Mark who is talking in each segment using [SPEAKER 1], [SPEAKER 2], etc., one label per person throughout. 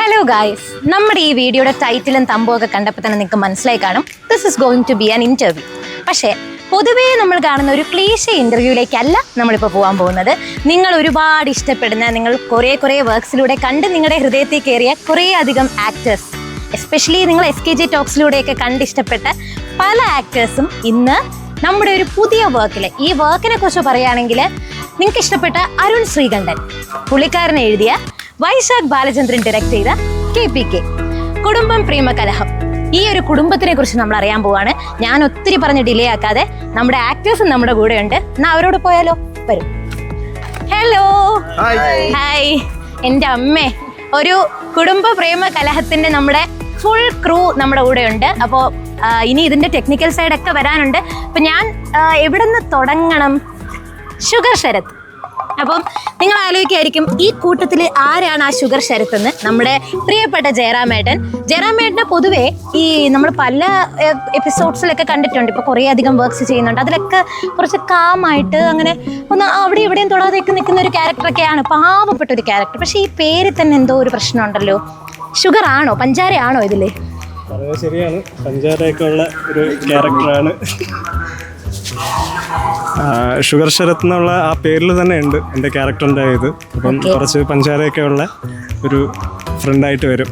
[SPEAKER 1] Hello guys, നമ്മുടെ ഈ വീഡിയോയുടെ ടൈറ്റിലും തമ്പുമൊക്കെ കണ്ടപ്പോൾ തന്നെ നിങ്ങൾക്ക് മനസ്സിലായി കാണും this is going to be an interview. പക്ഷേ പൊതുവേ നമ്മൾ കാണുന്ന ഒരു ക്ലീശ ഇൻ്റർവ്യൂയിലേക്കല്ല നമ്മളിപ്പോൾ പോകാൻ പോകുന്നത്. നിങ്ങൾ ഒരുപാട് ഇഷ്ടപ്പെടുന്ന, നിങ്ങൾ കുറേ വർക്ക്സിലൂടെ കണ്ട് നിങ്ങളുടെ ഹൃദയത്തിൽ കയറിയ കുറേ അധികം ആക്ടേഴ്സ്, എസ്പെഷ്യലി നിങ്ങൾ SKG ടോക്സിലൂടെയൊക്കെ കണ്ടിഷ്ടപ്പെട്ട പല ആക്ടേഴ്സും ഇന്ന് നമ്മുടെ ഒരു പുതിയ വർക്കിൽ, ഈ വർക്കിനെ കുറിച്ച് പറയുകയാണെങ്കിൽ നിങ്ങൾക്ക് ഇഷ്ടപ്പെട്ട അരുൺ ശ്രീകണ്ഠൻ പുള്ളിക്കാരൻ എഴുതിയ, വൈശാഖ് ബാലചന്ദ്രൻ ഡയറക്ട് ചെയ്ത KPK കുടുംബം പ്രേമകലഹം, ഈ ഒരു കുടുംബത്തിനെ കുറിച്ച് നമ്മൾ അറിയാൻ പോവാണ്. ഞാൻ ഒത്തിരി പറഞ്ഞ് ഡിലേ ആക്കാതെ നമ്മുടെ ആക്ടേഴ്സും നമ്മുടെ കൂടെ ഉണ്ട്. എന്നാ അവരോട് പോയാലോ? വരും. Hello, hi. എൻ്റെ അമ്മേ, ഒരു കുടുംബ പ്രേമ കലഹത്തിന്റെ നമ്മുടെ ഫുൾ ക്രൂ നമ്മുടെ കൂടെ ഉണ്ട്. അപ്പോൾ ഇനി ഇതിന്റെ ടെക്നിക്കൽ സൈഡൊക്കെ വരാനുണ്ട്. അപ്പം ഞാൻ എവിടെ നിന്ന് തുടങ്ങണം? ഷുഗർ ശരത്. അപ്പം നിങ്ങൾ ആലോചിക്കായിരിക്കും ഈ കൂട്ടത്തിൽ ആരാണ് ആ ഷുഗർ ശരത്ത് എന്ന്. നമ്മുടെ പ്രിയപ്പെട്ട ജയറാമേട്ടനെ പൊതുവേ ഈ നമ്മൾ പല എപ്പിസോഡ്സിലൊക്കെ കണ്ടിട്ടുണ്ട്. ഇപ്പോൾ കുറേ അധികം വർക്ക്സ് ചെയ്യുന്നുണ്ട്. അതിലൊക്കെ കുറച്ച് കാമായിട്ട് അങ്ങനെ ഒന്ന് അവിടെ ഇവിടെയും തൊടാതെയൊക്കെ നിൽക്കുന്ന ഒരു ക്യാരക്ടറൊക്കെയാണ്, പാവപ്പെട്ട ഒരു ക്യാരക്ടർ. പക്ഷേ ഈ പേരിൽ തന്നെ എന്തോ ഒരു പ്രശ്നമുണ്ടല്ലോ. ഷുഗർ ആണോ പഞ്ചാരയാണോ ഇതില്?
[SPEAKER 2] ശരിയാണ്, പഞ്ചാരയൊക്കെ ഉള്ള ഒരു ക്യാരക്ടറാണ്. ഷുഗർ ശരത് എന്നുള്ള ആ പേരിൽ തന്നെ ഉണ്ട് എൻ്റെ ക്യാരക്ടറിൻ്റെ ഇത്. അപ്പം കുറച്ച് പഞ്ചാരയൊക്കെ ഉള്ള ഒരു ഫ്രണ്ടായിട്ട് വരും.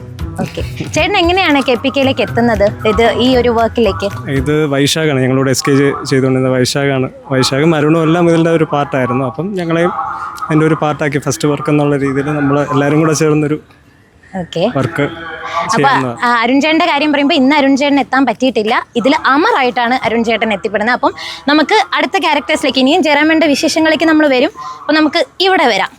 [SPEAKER 1] ചേട്ടൻ എങ്ങനെയാണ് KPKയിലേക്ക് എത്തുന്നത്? ഈ ഒരു വർക്കിലേക്ക്?
[SPEAKER 2] ഇത് വൈശാഖാണ്, ഞങ്ങളോട് SKG ചെയ്തുകൊണ്ടിരുന്ന വൈശാഖാണ്. വൈശാഖും അരുണും എല്ലാം ഇതിൻ്റെ ഒരു പാർട്ടായിരുന്നു. അപ്പം ഞങ്ങളെയും എൻ്റെ ഒരു പാർട്ടാക്കി ഫസ്റ്റ് വർക്ക് എന്നുള്ള രീതിയിൽ നമ്മൾ എല്ലാവരും കൂടെ ചേർന്നൊരു വർക്ക്.
[SPEAKER 1] അപ്പൊ അരുൺ ചേട്ടന്റെ കാര്യം പറയുമ്പോൾ ഇന്ന് അരുൺ ചേട്ടൻ എത്താൻ പറ്റിയിട്ടില്ല. ഇതിൽ അമറായിട്ടാണ് അരുൺ ചേട്ടൻ എത്തിപ്പെടുന്നത്. അപ്പം നമുക്ക് അടുത്ത ക്യാരക്ടേഴ്സിലേക്ക്, ഇനിയും ജയറാമേട്ടന്റെ വിശേഷങ്ങളിലേക്ക് നമ്മൾ വരും. അപ്പം നമുക്ക് ഇവിടെ വരാം.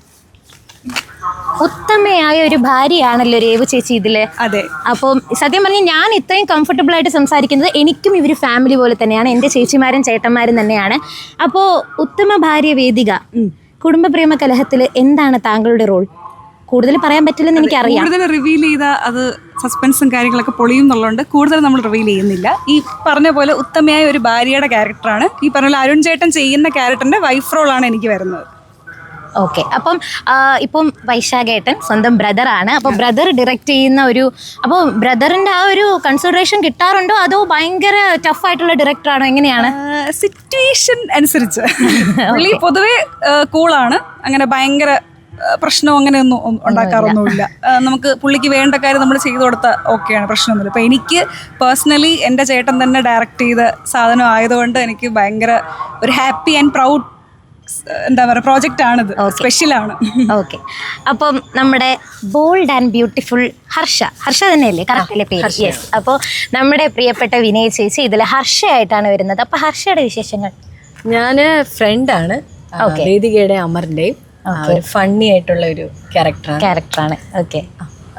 [SPEAKER 1] ഉത്തമയായ ഒരു ഭാര്യയാണല്ലോ രേവു ചേച്ചി ഇതില്.
[SPEAKER 3] അതെ. അപ്പം
[SPEAKER 1] സത്യം പറഞ്ഞാൽ ഞാൻ ഇത്രയും കംഫർട്ടബിൾ ആയിട്ട് സംസാരിക്കുന്നത് എനിക്കും ഇവർ ഫാമിലി പോലെ തന്നെയാണ്, എൻ്റെ ചേച്ചിമാരും ചേട്ടന്മാരും തന്നെയാണ്. അപ്പോൾ ഉത്തമ ഭാര്യ വേദിക, കുടുംബ പ്രേമ കലഹത്തിൽ എന്താണ് താങ്കളുടെ റോൾ? കൂടുതൽ പറയാൻ പറ്റില്ലെന്ന് എനിക്കറിയാം.
[SPEAKER 3] കൂടുതൽ റിവീൽ ചെയ്താൽ അത് സസ്പെൻസും കാര്യങ്ങളൊക്കെ പൊളിയും എന്നുള്ളതുകൊണ്ട് കൂടുതൽ നമ്മൾ റിവീൽ ചെയ്യുന്നില്ല. ഈ പറഞ്ഞ പോലെ ഉത്തമയായ ഒരു ഭാര്യയുടെ ക്യാരക്ടറാണ്. ഈ പറഞ്ഞ പോലെ അരുൺ ചേട്ടൻ ചെയ്യുന്ന ക്യാരക്ടറിന്റെ വൈഫ് റോളാണ് എനിക്ക് വരുന്നത്.
[SPEAKER 1] ഓക്കെ. അപ്പം ഇപ്പം വൈശാഖേട്ടൻ സ്വന്തം ബ്രദറാണ്. അപ്പോൾ ബ്രദർ ഡയറക്റ്റ് ചെയ്യുന്ന ഒരു, അപ്പോൾ ബ്രദറിന്റെ ആ ഒരു കൺസിഡറേഷൻ കിട്ടാറുണ്ടോ അതോ ഭയങ്കര ടഫായിട്ടുള്ള ഡയറക്ടറാണോ, എങ്ങനെയാണ്?
[SPEAKER 3] സിറ്റുവേഷൻ അനുസരിച്ച്. പുള്ളി പൊതുവെ കൂളാണ്, അങ്ങനെ ഭയങ്കര പ്രശ്നം അങ്ങനെയൊന്നും ഉണ്ടാക്കാറൊന്നുമില്ല. നമുക്ക് പുള്ളിക്ക് വേണ്ട കാര്യം നമ്മൾ ചെയ്തു കൊടുത്താൽ ഓക്കെയാണ്, പ്രശ്നമൊന്നുമില്ല. അപ്പോൾ എനിക്ക് പേഴ്സണലി എൻ്റെ ചേട്ടൻ തന്നെ ഡയറക്റ്റ് ചെയ്ത സാധനം ആയതുകൊണ്ട് എനിക്ക് ഭയങ്കര ഒരു ഹാപ്പി ആൻഡ് പ്രൗഡ് എന്താ പറയുക പ്രോജക്റ്റാണിത്, സ്പെഷ്യലാണ്.
[SPEAKER 1] ഓക്കെ. അപ്പം നമ്മുടെ ബോൾഡ് ആൻഡ് ബ്യൂട്ടിഫുൾ ഹർഷ തന്നെയല്ലേ കറക്റ്റിലെ പേര്? യെസ്. അപ്പോൾ നമ്മുടെ പ്രിയപ്പെട്ട വിനയ് ചേച്ചി ഇതിൽ ഹർഷയായിട്ടാണ് വരുന്നത്. അപ്പോൾ ഹർഷയുടെ വിശേഷങ്ങൾ?
[SPEAKER 4] ഞാൻ ഫ്രണ്ടാണ് വേദികയുടെ അമറിൻ്റെയും ഫണ്ണി ആയിട്ടുള്ള ഒരു ക്യാരക്ടറാണ്.
[SPEAKER 1] ഓക്കെ.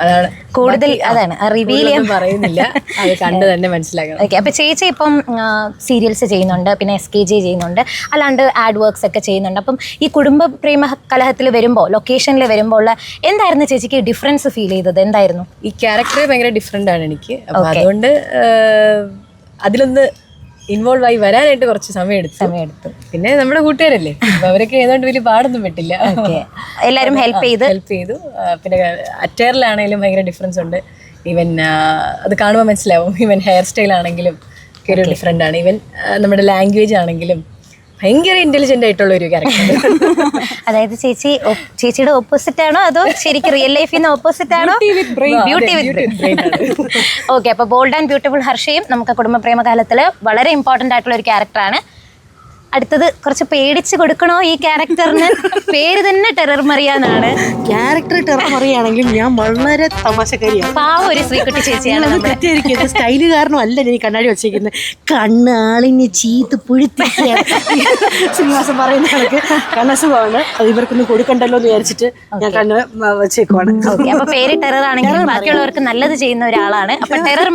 [SPEAKER 4] അതാണ്
[SPEAKER 1] കൂടുതൽ, അതാണ് റിവീൽ ചെയ്യാൻ
[SPEAKER 4] പറയുന്നില്ല, അത് കണ്ട് തന്നെ മനസ്സിലാക്കണം.
[SPEAKER 1] ഓക്കെ. അപ്പോൾ ചേച്ചി ഇപ്പം സീരിയൽസ് ചെയ്യുന്നുണ്ട്, പിന്നെ SKG ചെയ്യുന്നുണ്ട്, അല്ലാണ്ട് ആഡ് വർക്ക്സ് ഒക്കെ ചെയ്യുന്നുണ്ട്. അപ്പം ഈ കുടുംബ പ്രേമ കലഹത്തിൽ വരുമ്പോൾ, ലൊക്കേഷനിൽ വരുമ്പോൾ എന്തായിരുന്നു ചേച്ചിക്ക് ഡിഫറൻസ് ഫീൽ ചെയ്തത്? എന്തായിരുന്നു?
[SPEAKER 4] ഈ ക്യാരക്ടർ ഭയങ്കര ഡിഫറെൻ്റ് ആണ് എനിക്ക്. അപ്പം അതുകൊണ്ട് അതിലൊന്ന് ഇൻവോൾവ് ആയി വരാനായിട്ട് കുറച്ച് സമയം എടുത്തു. പിന്നെ നമ്മുടെ കൂട്ടുകാരല്ലേ, അപ്പോൾ അവരൊക്കെ ഏതാണ്ട് വലിയ പാടൊന്നും പറ്റില്ല,
[SPEAKER 1] എല്ലാവരും ഹെൽപ്പ് ചെയ്തു.
[SPEAKER 4] പിന്നെ അറ്റയറിലാണെങ്കിലും ഭയങ്കര ഡിഫറൻസ് ഉണ്ട്. ഈവൻ അത് കാണുമ്പോൾ മനസ്സിലാവും. ഈവൻ ഹെയർ സ്റ്റൈൽ ആണെങ്കിലും ഒക്കെ ഒരു ഡിഫറെൻ്റ് ആണ്. ഈവൻ നമ്മുടെ ലാംഗ്വേജ് ആണെങ്കിലും ഭയങ്കര ഇന്റലിജന്റ് ആയിട്ടുള്ള ഒരു ക്യാരക്ടർ.
[SPEAKER 1] അതായത് ചേച്ചിയുടെ ഓപ്പോസിറ്റ് ആണോ അതോ ശരിക്കും റിയൽ ലൈഫിൽ നിന്ന് ഓപ്പോസിറ്റ് ആണോ? Beauty with brain. ഓക്കെ. അപ്പോൾ ബോൾഡ് ആൻഡ് ബ്യൂട്ടിഫുൾ ഹർഷയും നമുക്ക് കുടുംബ പ്രേമ കാലത്തിൽ വളരെ ഇമ്പോർട്ടൻ്റ് ആയിട്ടുള്ള ഒരു ക്യാരക്ടറാണ്. അടുത്തത് കുറച്ച് പേടിച്ച് കൊടുക്കണോ ഈ ക്യാരക്ടറിന്? പേര് തന്നെ ടെറർ മറിയ എന്നാണ്.
[SPEAKER 5] ക്യാരക്ടർ ടെറർ മറിയാണെങ്കിൽ ഞാൻ വളരെ തമാശക്കാരിയാണ്.
[SPEAKER 1] പാവ ഒരു ശ്രീകുട്ടി ചേച്ചിയാണ്.
[SPEAKER 5] തെറ്റിയിരിക്കുന്നത് സ്റ്റൈല് കാരണം അല്ല ഞാൻ കണ്ണാടി വെച്ചേക്കുന്നത്. കണ്ണാളിന് ചീത്ത് പുഴുത്തിയാണ് ശ്രീനിവാസം പറയുന്ന കണക്ക് കണ്ണസുഖമാണ്. അത് ഇവർക്കൊന്നും കൊടുക്കണ്ടല്ലോ എന്ന് വിചാരിച്ചിട്ട് ഞാൻ കണ്ണ് വെച്ചേക്കുവാണ്.
[SPEAKER 1] ഓക്കെ. അപ്പൊ പേര് ടെറർ ആണെങ്കിൽ ബാക്കിയുള്ളവർക്ക് നല്ലത് ചെയ്യുന്ന ഒരാളാണ്. അപ്പൊ ടെറർ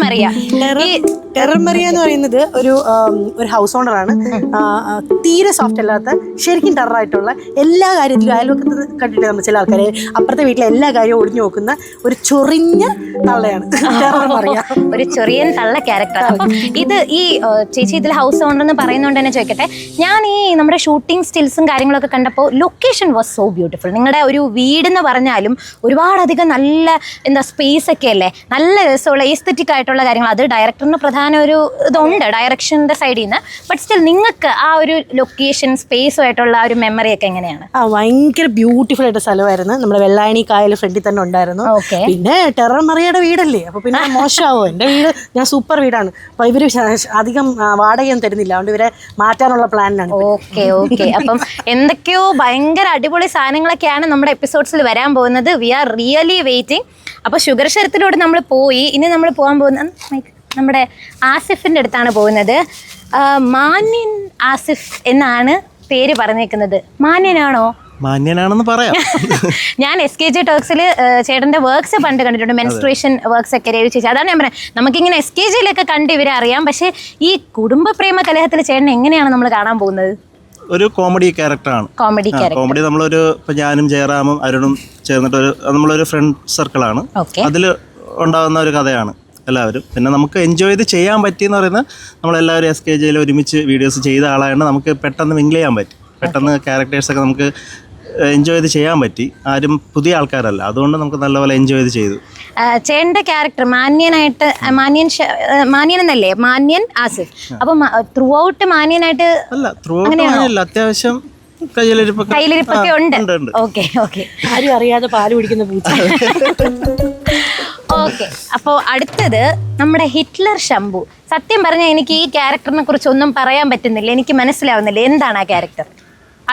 [SPEAKER 1] മറിയ
[SPEAKER 5] എന്ന് പറയുന്നത് ഒരു ഹൗസ് ഓണറാണ്. തീരെ സോഫ്റ്റ് അല്ലാത്ത ശരിക്കും ടെററായിട്ടുള്ള എല്ലാ കാര്യത്തിലും അയൽവക്കത്ത് കണ്ടിട്ട് നമ്മൾ ചില ആൾക്കാരെ അപ്പുറത്തെ വീട്ടിലെ എല്ലാ കാര്യവും ഒളിഞ്ഞു നോക്കുന്ന ഒരു ചൊറിഞ്ഞ തള്ളയാണ് ടെറർ പറയാം.
[SPEAKER 1] ഒരു ചെറിയ തള്ള ക്യാരക്ടർ. അപ്പം ഇത് ഈ ചേച്ചി ഇതിൽ ഹൗസ് ഓണർ എന്ന് പറയുന്നതുകൊണ്ട് തന്നെ ചോദിക്കട്ടെ, ഞാൻ ഈ നമ്മുടെ ഷൂട്ടിംഗ് സ്റ്റിൽസും കാര്യങ്ങളൊക്കെ കണ്ടപ്പോൾ ലൊക്കേഷൻ വാസ് സോ ബ്യൂട്ടിഫുൾ. നിങ്ങളുടെ ഒരു വീടെന്ന് പറഞ്ഞാലും ഒരുപാടധികം നല്ല എന്താ സ്പേസ് ഒക്കെ അല്ലേ, നല്ല രസമുള്ള എസ്തെറ്റിക് ആയിട്ടുള്ള കാര്യങ്ങൾ. അത് ഡയറക്ടറിന് പ്രധാന ഒരു ഇതുണ്ട് ഡയറക്ഷൻ്റെ സൈഡിൽ നിന്ന്. ബട്ട് സ്റ്റിൽ നിങ്ങൾക്ക് ആ ഒരു ലൊക്കേഷൻ സ്പേസുമായിട്ടുള്ള ആ ഒരു മെമ്മറി ഒക്കെ എങ്ങനെയാണ്?
[SPEAKER 5] ഭയങ്കര ബ്യൂട്ടിഫുൾ ആയിട്ട് സ്ഥലമായിരുന്നു. നമ്മുടെ വെള്ളായണി കായൽ ഫ്രണ്ടിൽ തന്നെ ഉണ്ടായിരുന്നു. പിന്നെ ടെറർ മറിയയുടെ വീടല്ലേ, അപ്പൊ പിന്നെ മോശമാവോ? എൻ്റെ വീട് ഞാൻ സൂപ്പർ വീടാണ്. അപ്പൊ ഇവര് അധികം വാടകയൊന്നും തരുന്നില്ല, അതുകൊണ്ട് ഇവരെ മാറ്റാനുള്ള പ്ലാനിലാണ്.
[SPEAKER 1] Okay okay. അപ്പം എന്തൊക്കെയോ ഭയങ്കര അടിപൊളി സാധനങ്ങളൊക്കെയാണ് നമ്മുടെ എപ്പിസോഡ്സിൽ വരാൻ പോകുന്നത്. We are really waiting. അപ്പോൾ ഷുഗർ ശരത്തിലൂടെ നമ്മൾ പോയി. ഇനി നമ്മൾ പോകാൻ പോകുന്നത് നമ്മുടെ ആസിഫിൻ്റെ അടുത്താണ് പോകുന്നത്. മാന്യൻ ആസിഫ് എന്നാണ് പേര് പറഞ്ഞേക്കുന്നത്. മാന്യനാണോ?
[SPEAKER 6] മാന്യനാണെന്ന് പറയാം.
[SPEAKER 1] ഞാൻ SKJ ടോക്സിൽ ചേട്ടൻ്റെ വർക്ക്സ് പണ്ട് കണ്ടിട്ടുണ്ട്, മെൻസ്ട്രേഷൻ വർക്ക്സ് ഒക്കെ രവി ചേച്ചി. അതാണ് ഞാൻ പറഞ്ഞത്, നമുക്കിങ്ങനെ SKJയിലൊക്കെ കണ്ട് ഇവരെ അറിയാം. പക്ഷേ ഈ കുടുംബ പ്രേമ കലഹത്തിൽ ചേട്ടൻ എങ്ങനെയാണ് നമ്മൾ കാണാൻ പോകുന്നത്?
[SPEAKER 6] ഒരു കോമഡി ക്യാരക്ടറാണ്. കോമഡി നമ്മളൊരു ഇപ്പം ഞാനും ജയറാമും അരുണും ചേർന്നിട്ട് നമ്മളൊരു ഫ്രണ്ട് സർക്കിളാണ്. അതിൽ ഉണ്ടാകുന്ന ഒരു കഥയാണ് എല്ലാവരും. പിന്നെ നമുക്ക് എൻജോയ് ചെയ്ത് ചെയ്യാൻ പറ്റിയെന്ന് പറയുന്നത് നമ്മളെല്ലാവരും SKJയിൽ ഒരുമിച്ച് വീഡിയോസ് ചെയ്ത ആളായതുകൊണ്ട് നമുക്ക് പെട്ടെന്ന് മിങ്കിൾ ചെയ്യാൻ പറ്റി. പെട്ടെന്ന് ക്യാരക്ടേഴ്സൊക്കെ നമുക്ക് എൻജോയ് ചെയ്ത് ചെയ്യാൻ പറ്റി. ആരും പുതിയ ആൾക്കാരല്ല, അതുകൊണ്ട് നമുക്ക് നല്ലപോലെ എൻജോയ് ചെയ്ത് ചെയ്തു.
[SPEAKER 1] ചേട്ടൻ്റെ ക്യാരക്ടർ മാന്യനായിട്ട് മാന്യൻ എന്നല്ലേ, മാന്യൻ ആസിഫ്. അപ്പം ത്രൂ ഔട്ട് മാന്യനായിട്ട്
[SPEAKER 6] അല്ല, ത്രൂ ഔട്ട് മാന്യല്ല, അത്യാവശ്യം
[SPEAKER 1] കയ്യിലിരിപ്പൊക്കെ ഉണ്ട്. Okay okay.
[SPEAKER 5] ആരും അറിയാതെ പാല് കുടിക്കുന്ന പൂച്ച.
[SPEAKER 1] ഓക്കെ. അപ്പോൾ അടുത്തത് നമ്മുടെ ഹിറ്റ്ലർ ശംഭു. സത്യം പറഞ്ഞാൽ എനിക്ക് ഈ ക്യാരക്ടറിനെ കുറിച്ച് ഒന്നും പറയാൻ പറ്റുന്നില്ല, എനിക്ക് മനസ്സിലാവുന്നില്ല. എന്താണ് ആ ക്യാരക്ടർ?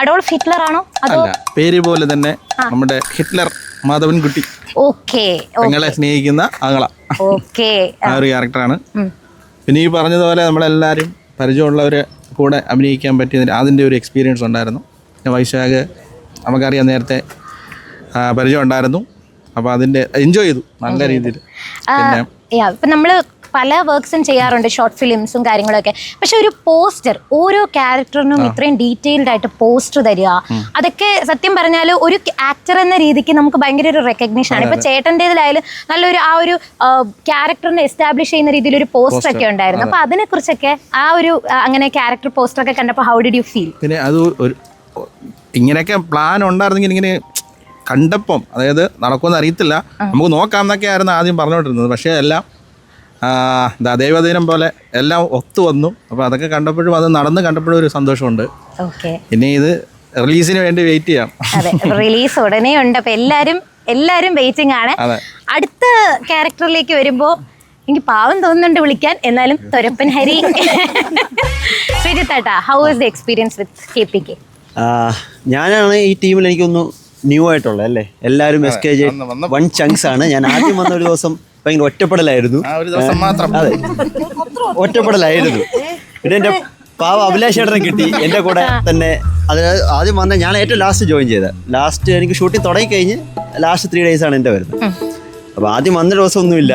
[SPEAKER 1] അഡോൾഫ് ഹിറ്റ്ലർ ആണോ? അതോ
[SPEAKER 7] പേര് പോലെ തന്നെ നമ്മുടെ ഹിറ്റ്ലർ മാധവൻകുട്ടി.
[SPEAKER 1] ഓക്കെ.
[SPEAKER 7] നിങ്ങളെ സ്നേഹിക്കുന്ന ആങ്ങള.
[SPEAKER 1] ഓക്കെ.
[SPEAKER 7] ആ ഒരു ക്യാരക്ടറാണ്. പിന്നെ ഈ പറഞ്ഞതുപോലെ നമ്മളെല്ലാവരും പരിചയമുള്ളവരെ കൂടെ അഭിനയിക്കാൻ പറ്റിയതിന് അതിൻ്റെ ഒരു എക്സ്പീരിയൻസ് ഉണ്ടായിരുന്നു. വൈശാഖ് നമുക്കറിയാം, നേരത്തെ പരിചയം ഉണ്ടായിരുന്നു. അപ്പോൾ അതിൻ്റെ എൻജോയ് ചെയ്തു നല്ല രീതിയിൽ. പിന്നെ
[SPEAKER 1] ഇപ്പം നമ്മൾ പല വർക്ക്സും ചെയ്യാറുണ്ട്, ഷോർട്ട് ഫിലിംസും കാര്യങ്ങളൊക്കെ. പക്ഷെ ഒരു പോസ്റ്റർ, ഓരോ ക്യാരക്ടറിനും ഇത്രയും ഡീറ്റെയിൽഡ് ആയിട്ട് പോസ്റ്റർ തരിക, അതൊക്കെ സത്യം പറഞ്ഞാൽ ഒരു ആക്ടർ എന്ന രീതിക്ക് നമുക്ക് ഭയങ്കര ഒരു റെക്കഗ്നീഷൻ ആണ്. ഇപ്പൊ ചേട്ടൻ്റെതിലായാലും നല്ലൊരു ആ ഒരു ക്യാരക്ടറിനെ എസ്റ്റാബ്ലിഷ് ചെയ്യുന്ന രീതിയിൽ ഒരു പോസ്റ്റർ ഒക്കെ ഉണ്ടായിരുന്നു. അപ്പൊ അതിനെ കുറിച്ചൊക്കെ ആ ഒരു അങ്ങനെ ക്യാരക്ടർ പോസ്റ്റർ ഒക്കെ കണ്ടപ്പോൾ ഹൗ ഡിഡ് യു ഫീൽ?
[SPEAKER 7] പിന്നെ അത് ഒരു ഇങ്ങനെയൊക്കെ പ്ലാൻ ഉണ്ടായിരുന്നെങ്കിൽ ഇങ്ങനെ കണ്ടപ്പം, അതായത് നടക്കുമെന്ന് അറിയത്തില്ല, നമുക്ക് നോക്കാം എന്നൊക്കെ ആയിരുന്നു ആദ്യം പറഞ്ഞുകൊണ്ടിരുന്നത്. പക്ഷേ എല്ലാം ദൈവദിനം പോലെ എല്ലാം ഒത്തു വന്നു. അപ്പോൾ അതൊക്കെ കണ്ടപ്പോഴും അത് നടന്ന് കണ്ടപ്പോഴും ഒരു സന്തോഷമുണ്ട്. പിന്നെ ഇത് റിലീസിന് വേണ്ടി വെയിറ്റ് ചെയ്യാം.
[SPEAKER 1] അതെ, റിലീസ് ഉടനെ ഉണ്ട്. അപ്പോൾ എല്ലാവരും വെയിറ്റിംഗ് ആണ്. അടുത്ത ക്യാരക്ടറിലേക്ക് വരുമ്പോൾ എനിക്ക് പാവം തോന്നുന്നുണ്ട് വിളിക്കാൻ, എന്നാലും തൊരപ്പൻ ഹരി. ശ്രീജിത്തേട്ടാ, how was the experience with KPK?
[SPEAKER 8] ഞാനാണ് ഈ ടീമിൽ എനിക്കൊന്ന് ന്യൂ ആയിട്ടുള്ളത് അല്ലേ. എല്ലാവരും SKJ വൺ ചങ്ക്സ് ആണ്. ഞാൻ ആദ്യം വന്ന ഒരു ദിവസം ഭയങ്കര ഒറ്റപ്പെടലായിരുന്നു. അതെ, ഒറ്റപ്പെടലായിരുന്നു. പിന്നെ എൻ്റെ പാവ അഭിലാഷ് ചേട്ടനെ കിട്ടി എൻ്റെ കൂടെ തന്നെ. അത് ആദ്യം വന്ന ഞാൻ ഏറ്റവും ലാസ്റ്റ് ജോയിൻ ചെയ്തത്. ലാസ്റ്റ് എനിക്ക് ഷൂട്ടിംഗ് തുടങ്ങിക്കഴിഞ്ഞ് ലാസ്റ്റ് 3 days ആണ് എൻ്റെ വരുന്നത്. അപ്പോൾ ആദ്യം വന്ന ദിവസമൊന്നുമില്ല.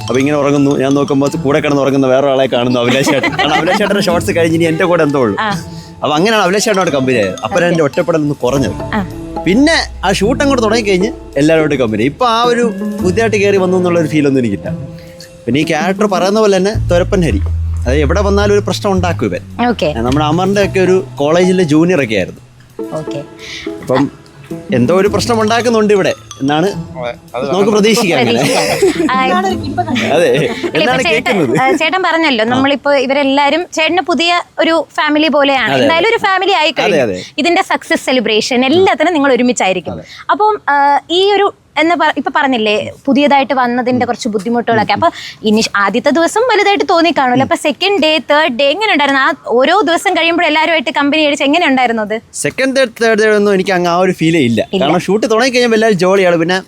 [SPEAKER 8] അപ്പോൾ ഇങ്ങനെ ഉറങ്ങുന്നു, ഞാൻ നോക്കുമ്പോൾ കൂടെ കിടന്ന് ഉറങ്ങുന്ന വേറെ ആളെ കാണുന്നു, അഭിലാഷ് ചേട്ടൻ. കാരണം അഭിലാഷ് ചേട്ടൻ്റെ ഷോർട്സ് കഴിഞ്ഞ് ഇനി എൻ്റെ കൂടെ എന്തോ ഉള്ളൂ. അപ്പോൾ അങ്ങനെയാണ് അഭിലാഷ് ചേട്ടനോട് കമ്പനി ആയത്. അപ്പോഴാണ് എൻ്റെ ഒറ്റപ്പെടലൊന്ന് കുറഞ്ഞത്. പിന്നെ ആ ഷൂട്ട് അങ്ങോട്ട് തുടങ്ങിക്കഴിഞ്ഞ് എല്ലാവരോടും കമ്പനി. ഇപ്പോൾ ആ ഒരു പുതിയതായിട്ട് കയറി വന്നു എന്നുള്ളൊരു ഫീലൊന്നും എനിക്കില്ല. പിന്നെ ഈ ക്യാരക്ടർ പറയുന്ന പോലെ തന്നെ തൊരപ്പൻ ഹരി, അത് എവിടെ വന്നാലും ഒരു പ്രശ്നം ഉണ്ടാക്കും ഇവൻ. നമ്മുടെ അമറിൻ്റെ ഒക്കെ ഒരു കോളേജിലെ ജൂനിയർ ഒക്കെ ആയിരുന്നു. അപ്പം എന്തോ ഒരു പ്രശ്നം ഉണ്ടാക്കുന്നുണ്ട് ഇവിടെ എന്നാണ് നമുക്ക് പ്രതീക്ഷിക്കാം. അതെ, എന്നാണ് കേൾക്കുന്നത്.
[SPEAKER 1] ചേട്ടൻ പറഞ്ഞല്ലോ, നമ്മളിപ്പോ ഇവരെല്ലാരും ചേട്ടന് പുതിയ ഒരു ഫാമിലി പോലെയാണ്. എന്തായാലും ഒരു ഫാമിലി ആയി കഴിഞ്ഞു. ഇതിന്റെ സക്സസ് സെലിബ്രേഷൻ എല്ലാത്തിനും നിങ്ങൾ ഒരുമിച്ചായിരിക്കും. അപ്പം ഈ ഒരു ഇപ്പൊ പറഞ്ഞില്ലേ പുതിയതായിട്ട് വന്നതിന്റെ കുറച്ച് ബുദ്ധിമുട്ടുകളൊക്കെ. അപ്പൊ ഇനി ആദ്യത്തെ ദിവസം വലുതായിട്ട് തോന്നി കാണൂല. അപ്പൊ സെക്കൻഡ് ഡേ, തേർഡ് ഡേ എങ്ങനെ ഉണ്ടായിരുന്നു? ആ ഓരോ ദിവസം കഴിയുമ്പോൾ എല്ലാവരുമായിട്ട് കമ്പനി അടിച്ച് എങ്ങനെ ഉണ്ടായിരുന്നു അത്?
[SPEAKER 8] സെക്കൻഡ് തേർഡ് ഡേ ഒന്നും എനിക്ക് അങ്ങ് ആ ഒരു ഫീലേ ഇല്ല. കാരണം ഷൂട്ട് തുടങ്ങി കഴിയുമ്പോൾ എല്ലാവരും ജോളിയാണ്. പിന്നെ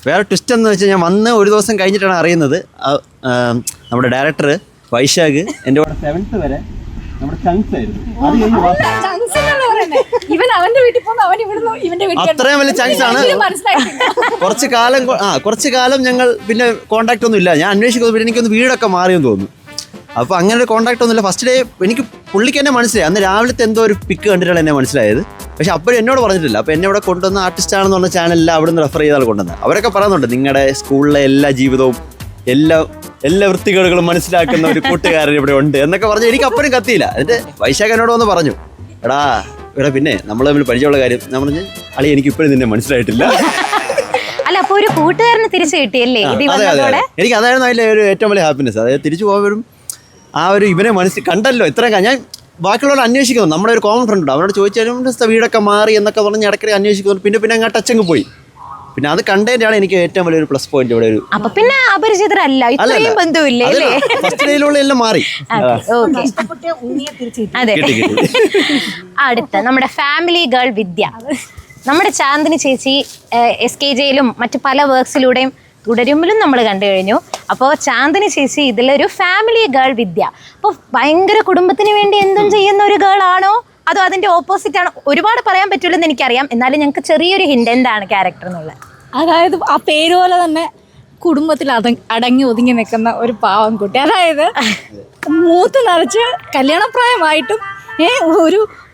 [SPEAKER 8] വേറെ ട്വിസ്റ്റ് എന്ന് വെച്ചാൽ ഞാൻ വന്ന് ഒരു ദിവസം കഴിഞ്ഞിട്ടാണ് അറിയുന്നത് നമ്മുടെ ഡയറക്ടർ വൈശാഖ് എൻ്റെ കൂടെ 7th വരെ നമ്മുടെ ചങ്ക്സ് ആയിരുന്നു. അത്രയും വലിയ ചങ്ക്സ് ആണ്. കുറച്ച് കാലം ഞങ്ങൾ പിന്നെ കോണ്ടാക്ട് ഒന്നും ഇല്ല. ഞാൻ അന്വേഷിക്കുന്നത് പിന്നെ എനിക്കൊന്ന് വീടൊക്കെ മാറിയെന്ന് തോന്നുന്നു. അപ്പോൾ അങ്ങനെ ഒരു കോൺടാക്ട് ഒന്നുമില്ല. ഫസ്റ്റ് ഡേ എനിക്ക് പുള്ളിക്ക് എന്നെ മനസ്സിലായി. അന്ന് രാവിലത്തെ എന്തോ ഒരു പിക്ക് കണ്ടിട്ടാണ് എന്നെ മനസ്സിലായത്. പക്ഷെ അപ്പോഴും എന്നോട് പറഞ്ഞിട്ടില്ല. അപ്പോൾ എന്നെ ഇവിടെ കൊണ്ടുവന്ന ആർട്ടിസ്റ്റ് ആണെന്ന് പറഞ്ഞ ചാനലിൽ അവിടെ നിന്ന് റെഫർ ചെയ്താണ് കൊണ്ടുവന്നത്. അവരൊക്കെ പറയുന്നുണ്ട് നിങ്ങളുടെ സ്കൂളിലെ എല്ലാ ജീവിതവും എല്ലാ വൃത്തികേടുകളും മനസ്സിലാക്കുന്ന ഒരു കൂട്ടുകാരൻ ഇവിടെ ഉണ്ട് എന്നൊക്കെ പറഞ്ഞ് എനിക്ക് അപ്പോഴും കത്തിയില്ല. എന്നിട്ട് വൈശാഖ് എന്നോട് വന്ന് പറഞ്ഞു, എടാ പിന്നെ നമ്മൾ തമ്മിൽ പരിചയമുള്ള കാര്യം ഞാൻ പറഞ്ഞു, അളി എനിക്ക് ഇപ്പോഴും നിന്നെ മനസ്സിലായിട്ടില്ല.
[SPEAKER 1] അല്ല, അപ്പൊ ഒരു കൂട്ടുകാരന് തിരിച്ചു കിട്ടിയല്ലേ?
[SPEAKER 8] അതെ, എനിക്ക് അതായിരുന്നു അതിലെ ഒരു ഏറ്റവും വലിയ ഹാപ്പിനെസ്. അതായത് തിരിച്ചു പോകുമ്പോഴും ആ ഒരു ഇവനെ മനസ്സിൽ കണ്ടല്ലോ ഇത്രയും. ഞാൻ ബാക്കിയുള്ളവർ അന്വേഷിക്കുന്നു, നമ്മുടെ ഒരു കോമൺ ഫ്രണ്ട് ഉണ്ട്, അവരോട് ചോദിച്ചാലും വീടൊക്കെ മാറി എന്നൊക്കെ പറഞ്ഞ് ഇടയ്ക്കിടെ അന്വേഷിക്കുന്നു. പിന്നെ അങ്ങ് ടച്ചങ്ങ് പോയി. പിന്നെ അത് കണ്ടതിന്റെയാണ് എനിക്ക് ഏറ്റവും വലിയൊരു പ്ലസ് പോയിന്റ് ഇവിടെ. ഒരു
[SPEAKER 1] അപ്പൊ പിന്നെ അപരിചിതരല്ല, ഇത്രയും ബന്ധുവില്ലേ?
[SPEAKER 8] ഫസ്റ്റ് ഡേയിലുള്ള എല്ലാം മാറി.
[SPEAKER 1] അതെ. അടുത്ത നമ്മുടെ ഫാമിലി ഗേൾ വിദ്യ, നമ്മുടെ ചാന്ദിനി ചേച്ചി SKJയിലും മറ്റു പല വർക്ക്സിലൂടെയും തുടരുമ്പോഴും നമ്മൾ കണ്ടു കഴിഞ്ഞു. അപ്പോൾ ചാന്ദിനി ചേച്ചി ഇതിലൊരു ഫാമിലി ഗേൾ വിദ്യ. അപ്പോൾ ഭയങ്കര കുടുംബത്തിന് വേണ്ടി എന്തും ചെയ്യുന്ന ഒരു ഗേൾ ആണോ അതോ അതിന്റെ ഓപ്പോസിറ്റ് ആണോ? ഒരുപാട് പറയാൻ പറ്റില്ലെന്ന് എനിക്കറിയാം, എന്നാലും ഞങ്ങൾക്ക് ചെറിയൊരു ഹിന്റ് എന്താണ് ക്യാരക്ടർ എന്നുള്ളത്.
[SPEAKER 9] അതായത് ആ പേര് പോലെ തന്നെ കുടുംബത്തിൽ അടങ്ങി ഒതുങ്ങി നിൽക്കുന്ന ഒരു പാവം കുട്ടി. അതായത് മൂത്ത് നിറച്ച് കല്യാണപ്രായമായിട്ടും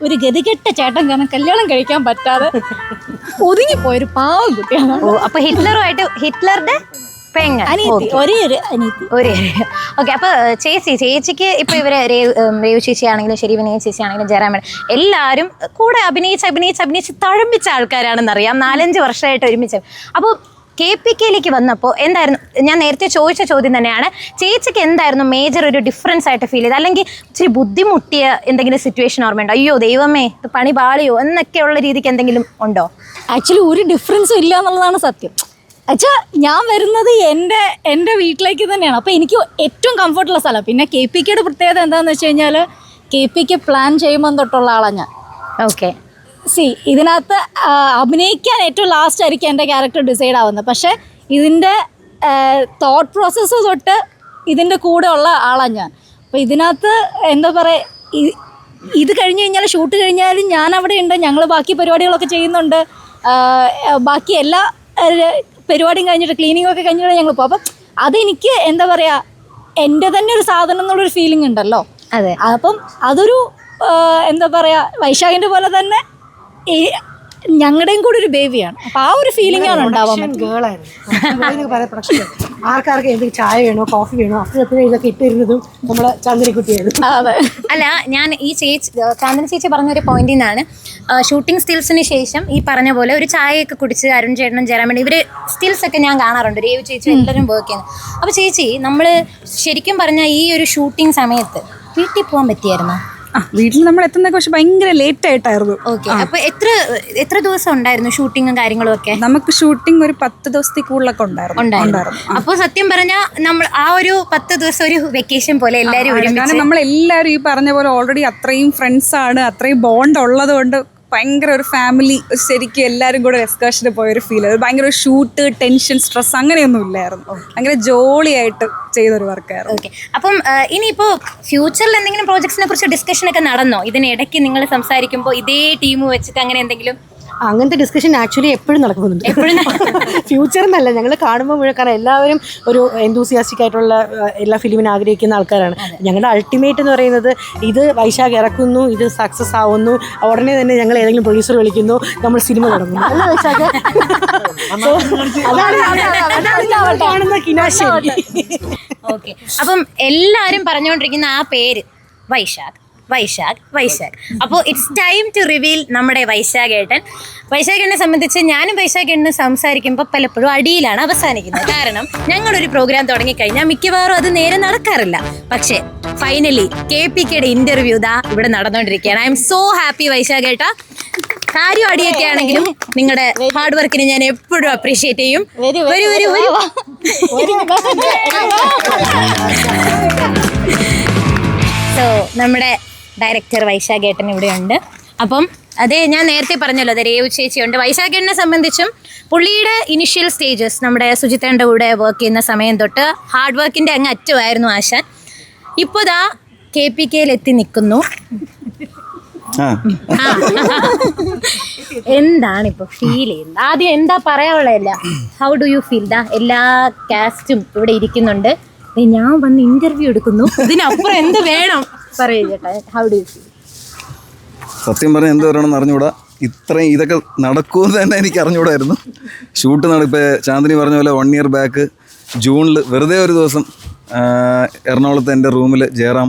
[SPEAKER 9] ഒരു ഗതികെട്ട ചേട്ടൻ കാരണം കല്യാണം കഴിക്കാൻ പറ്റാതെ ഒതുങ്ങിപ്പോയൊരു പാവം കുട്ടിയാണ്.
[SPEAKER 1] അപ്പൊ ഹിറ്റ്ലറുടെ ഓക്കെ. അപ്പൊ ചേച്ചിക്ക് ഇപ്പൊ ഇവര് രേവു ചേച്ചി ആണെങ്കിലും ശരി, വിനയ ചേച്ചി ആണെങ്കിലും ജയറാമൻ എല്ലാവരും കൂടെ അഭിനയിച്ച് തഴമ്പിച്ച ആൾക്കാരാണെന്നറിയാം. 4-5 വർഷമായിട്ട് ഒരുമിച്ച്. അപ്പോൾ KPKയിലേക്ക് വന്നപ്പോൾ എന്തായിരുന്നു, ഞാൻ നേരത്തെ ചോദിച്ച ചോദ്യം തന്നെയാണ്, ചേച്ചിക്ക് എന്തായിരുന്നു മേജർ ഒരു ഡിഫറൻസ് ആയിട്ട് ഫീൽ ചെയ്ത്, അല്ലെങ്കിൽ ഇച്ചിരി ബുദ്ധിമുട്ടിയ എന്തെങ്കിലും സിറ്റുവേഷൻ ഓർമ്മയുണ്ടോ? അയ്യോ ദൈവമേ ഇത് പണി പാളിയോ എന്നൊക്കെയുള്ള രീതിക്ക് എന്തെങ്കിലും ഉണ്ടോ?
[SPEAKER 9] ആക്ച്വലി ഒരു ഡിഫറൻസും ഇല്ല എന്നുള്ളതാണ് സത്യം. അച്ഛാ ഞാൻ വരുന്നത് എൻ്റെ വീട്ടിലേക്ക് തന്നെയാണ്. അപ്പോൾ എനിക്ക് ഏറ്റവും കംഫർട്ടുള്ള സ്ഥലം. പിന്നെ KPKയുടെ പ്രത്യേകത എന്താണെന്ന് വെച്ച് കഴിഞ്ഞാൽ KPK പ്ലാൻ ചെയ്യുമ്പോൾ തൊട്ടുള്ള ആളാണ് ഞാൻ.
[SPEAKER 1] ഓക്കെ.
[SPEAKER 9] ഇതിനകത്ത് അഭിനയിക്കാൻ ഏറ്റവും ലാസ്റ്റ് ആയിരിക്കും എൻ്റെ ക്യാരക്ടർ ഡിസൈഡ് ആവുന്നത്. പക്ഷേ ഇതിൻ്റെ തോട്ട് പ്രോസസ്സ് തൊട്ട് ഇതിൻ്റെ കൂടെ ഉള്ള ആളാണ് ഞാൻ. അപ്പോൾ ഇതിനകത്ത് എന്താ പറയുക, ഇത് കഴിഞ്ഞ് കഴിഞ്ഞാൽ ഷൂട്ട് കഴിഞ്ഞാലും ഞാൻ അവിടെ ഉണ്ട്. ഞങ്ങൾ ബാക്കി പരിപാടികളൊക്കെ ചെയ്യുന്നുണ്ട്. ബാക്കി എല്ലാ പരിപാടിയും കഴിഞ്ഞിട്ട് ക്ലീനിങ് ഒക്കെ കഴിഞ്ഞിട്ട് ഞങ്ങൾ പോകും. അപ്പം അതെനിക്ക് എന്താ പറയുക, എൻ്റെ തന്നെ ഒരു സാധനം എന്നുള്ളൊരു ഫീലിംഗ് ഉണ്ടല്ലോ.
[SPEAKER 1] അതെ.
[SPEAKER 9] അപ്പം അതൊരു എന്താ പറയുക, വൈശാഖിൻ്റെ പോലെ തന്നെ ഞങ്ങളുടെയും കൂടെ ഒരു ബേബിയാണ്. അപ്പം ആ ഒരു ഫീലിംഗ് ആണ് ഉണ്ടാവാൻ
[SPEAKER 5] ആർക്കാർക്ക് എന്തെങ്കിലും ചായ വേണോ കോഫി വേണോ അപ്പോഴത്തെ ഇതൊക്കെ ഇട്ടിരുന്നതും നമ്മളെ ചാന്ദിനിക്കുട്ടിയായിരുന്നു.
[SPEAKER 1] അല്ല, ഞാൻ ഈ ചാന്ദിനി ചേച്ചി പറഞ്ഞൊരു പോയിന്റിൽ നിന്നാണ്, ഷൂട്ടിംഗ് സ്റ്റിൽസിന് ശേഷം ഈ പറഞ്ഞ പോലെ ഒരു ചായയൊക്കെ കുടിച്ച് അരുൺ ചേട്ടനും ജയറാമനും ഇവർ സ്റ്റിൽസ് ഒക്കെ ഞാൻ കാണാറുണ്ട്, രേവു ചേച്ചി എല്ലാവരും വർക്ക് ചെയ്യുന്നത്. അപ്പോൾ ചേച്ചി നമ്മൾ ശരിക്കും പറഞ്ഞാൽ ഈ ഒരു ഷൂട്ടിംഗ് സമയത്ത് വീട്ടിൽ പോകാൻ പറ്റിയായിരുന്നോ?
[SPEAKER 3] വീട്ടിൽ നമ്മൾ എത്തുന്നതൊക്കെ പക്ഷെ ഭയങ്കര ലേറ്റ് ആയിട്ടായിരുന്നു.
[SPEAKER 1] ഓക്കെ. അപ്പൊ എത്ര ദിവസം ഉണ്ടായിരുന്നു ഷൂട്ടിങ്ങും കാര്യങ്ങളും ഒക്കെ?
[SPEAKER 3] നമുക്ക് ഷൂട്ടിംഗ് ഒരു 10 ദിവസത്തിൽ കൂടുതലൊക്കെ ഉണ്ടായിരുന്നു.
[SPEAKER 1] അപ്പൊ സത്യം പറഞ്ഞാൽ നമ്മൾ ആ ഒരു 10 ദിവസം ഒരു വെക്കേഷൻ പോലെ എല്ലാവരും ഒരുമിച്ച്,
[SPEAKER 3] കാരണം നമ്മളെല്ലാവരും ഈ പറഞ്ഞ പോലെ ഓൾറെഡി അത്രയും ഫ്രണ്ട്സ് ആണ്, അത്രയും ബോണ്ട് ഉള്ളത് കൊണ്ട് ഭയങ്കര ഒരു ഫാമിലി ശരിക്കും എല്ലാവരും കൂടെ എക്സ്കർഷന് പോയൊരു ഫീൽ. ഭയങ്കര ഒരു ഷൂട്ട് ടെൻഷൻ സ്ട്രെസ് അങ്ങനെയൊന്നും ഇല്ലായിരുന്നു. ഭയങ്കര ജോളിയായിട്ട് ചെയ്തൊരു വർക്കായിരുന്നു.
[SPEAKER 1] ഓക്കെ. അപ്പം ഇനിയിപ്പോൾ ഫ്യൂച്ചറിൽ എന്തെങ്കിലും പ്രോജക്ട്സിനെ കുറിച്ച് ഡിസ്കഷൻ ഒക്കെ നടന്നോ? ഇതിനിടയ്ക്ക് നിങ്ങൾ സംസാരിക്കുമ്പോൾ ഇതേ ടീം വെച്ചിട്ട് അങ്ങനെ എന്തെങ്കിലും?
[SPEAKER 5] അങ്ങനത്തെ ഡിസ്കഷൻ ആക്ച്വലി എപ്പോഴും നടക്കുന്നുണ്ട്. ഫ്യൂച്ചർ എന്നല്ല, ഞങ്ങൾ കാണുമ്പോൾ മുഴുവൻ, കാരണം എല്ലാവരും ഒരു എന്തൂസിയാസ്റ്റിക് ആയിട്ടുള്ള എല്ലാ ഫിലിമിനും ആഗ്രഹിക്കുന്ന ആൾക്കാരാണ്. ഞങ്ങളുടെ അൾട്ടിമേറ്റ് എന്ന് പറയുന്നത് ഇത് വൈശാഖ് ഇറക്കുന്നു, ഇത് സക്സസ് ആവുന്നു, ഉടനെ തന്നെ ഞങ്ങൾ ഏതെങ്കിലും പ്രൊഡ്യൂസർ വിളിക്കുന്നു, നമ്മൾ സിനിമ തുടങ്ങുന്നു. അല്ല വൈശാഖ്, കാണുന്ന കിനാശേരി.
[SPEAKER 1] ഓക്കെ. അപ്പം എല്ലാവരും പറഞ്ഞുകൊണ്ടിരിക്കുന്ന ആ പേര് വൈശാഖ്. അപ്പോൾ ഇറ്റ്സ് ടൈം ടു റിവീൽ നമ്മുടെ വൈശാഖേട്ടനെ സംബന്ധിച്ച് ഞാനും വൈശാഖേട്ടനും സംസാരിക്കുമ്പോൾ പലപ്പോഴും അടിയിലാണ് അവസാനിക്കുന്നത്. കാരണം ഞങ്ങളൊരു പ്രോഗ്രാം തുടങ്ങിക്കഴിഞ്ഞാൽ മിക്കവാറും അത് നേരെ നടക്കാറില്ല. പക്ഷേ ഫൈനലി KPKയുടെ ഇന്റർവ്യൂ ഇവിടെ നടന്നുകൊണ്ടിരിക്കുകയാണ്. ഐ എം സോ ഹാപ്പി വൈശാഖേട്ട. കാര്യം അടിയൊക്കെ ആണെങ്കിലും നിങ്ങളുടെ ഹാർഡ് വർക്കിനെ ഞാൻ എപ്പോഴും അപ്രീഷിയേറ്റ് ചെയ്യും. സോ നമ്മുടെ ഡയറക്ടർ വൈശാഖേട്ടൻ ഇവിടെയുണ്ട്. അപ്പം അതേ ഞാൻ നേരത്തെ പറഞ്ഞല്ലോ, അത് രേവു ചേച്ചിയുണ്ട്. വൈശാഖേട്ടനെ സംബന്ധിച്ചും പുള്ളിയുടെ ഇനിഷ്യൽ സ്റ്റേജസ് നമ്മുടെ സുജിത്തേൻ്റെ കൂടെ വർക്ക് ചെയ്യുന്ന സമയം തൊട്ട് ഹാർഡ് വർക്കിൻ്റെ അങ്ങ് അറ്റമായിരുന്നു ആശാൻ. ഇപ്പോൾ ദാ KPKയിൽ എത്തി നിൽക്കുന്നു. എന്താണ് ഇപ്പോൾ ഫീൽ ചെയ്യുന്നത്? ആദ്യം എന്താ പറയാനുള്ളതല്ല, ഹൗ ഡു യു ഫീൽ? എല്ലാ കാസ്റ്റും ഇവിടെ ഇരിക്കുന്നുണ്ട്. ഞാൻ വന്ന് ഇന്റർവ്യൂ എടുക്കുന്നു, ഇതിനപ്പുറം എന്ത് വേണം പറയൂ ചേട്ടാ. How do you feel?
[SPEAKER 10] സത്യം പറഞ്ഞാൽ എന്ത് പറയണമെന്ന് അറിഞ്ഞുകൂടാ. ഇത്രയും ഇതൊക്കെ നടക്കുമെന്ന് തന്നെ എനിക്ക് അറിഞ്ഞുകൂടായിരുന്നു. ഷൂട്ട് ഇപ്പോൾ ചാന്ദിനി പറഞ്ഞ പോലെ 1 year ബാക്ക് ജൂണിൽ വെറുതെ ഒരു ദിവസം എറണാകുളത്ത് എൻ്റെ റൂമിൽ ജയറാം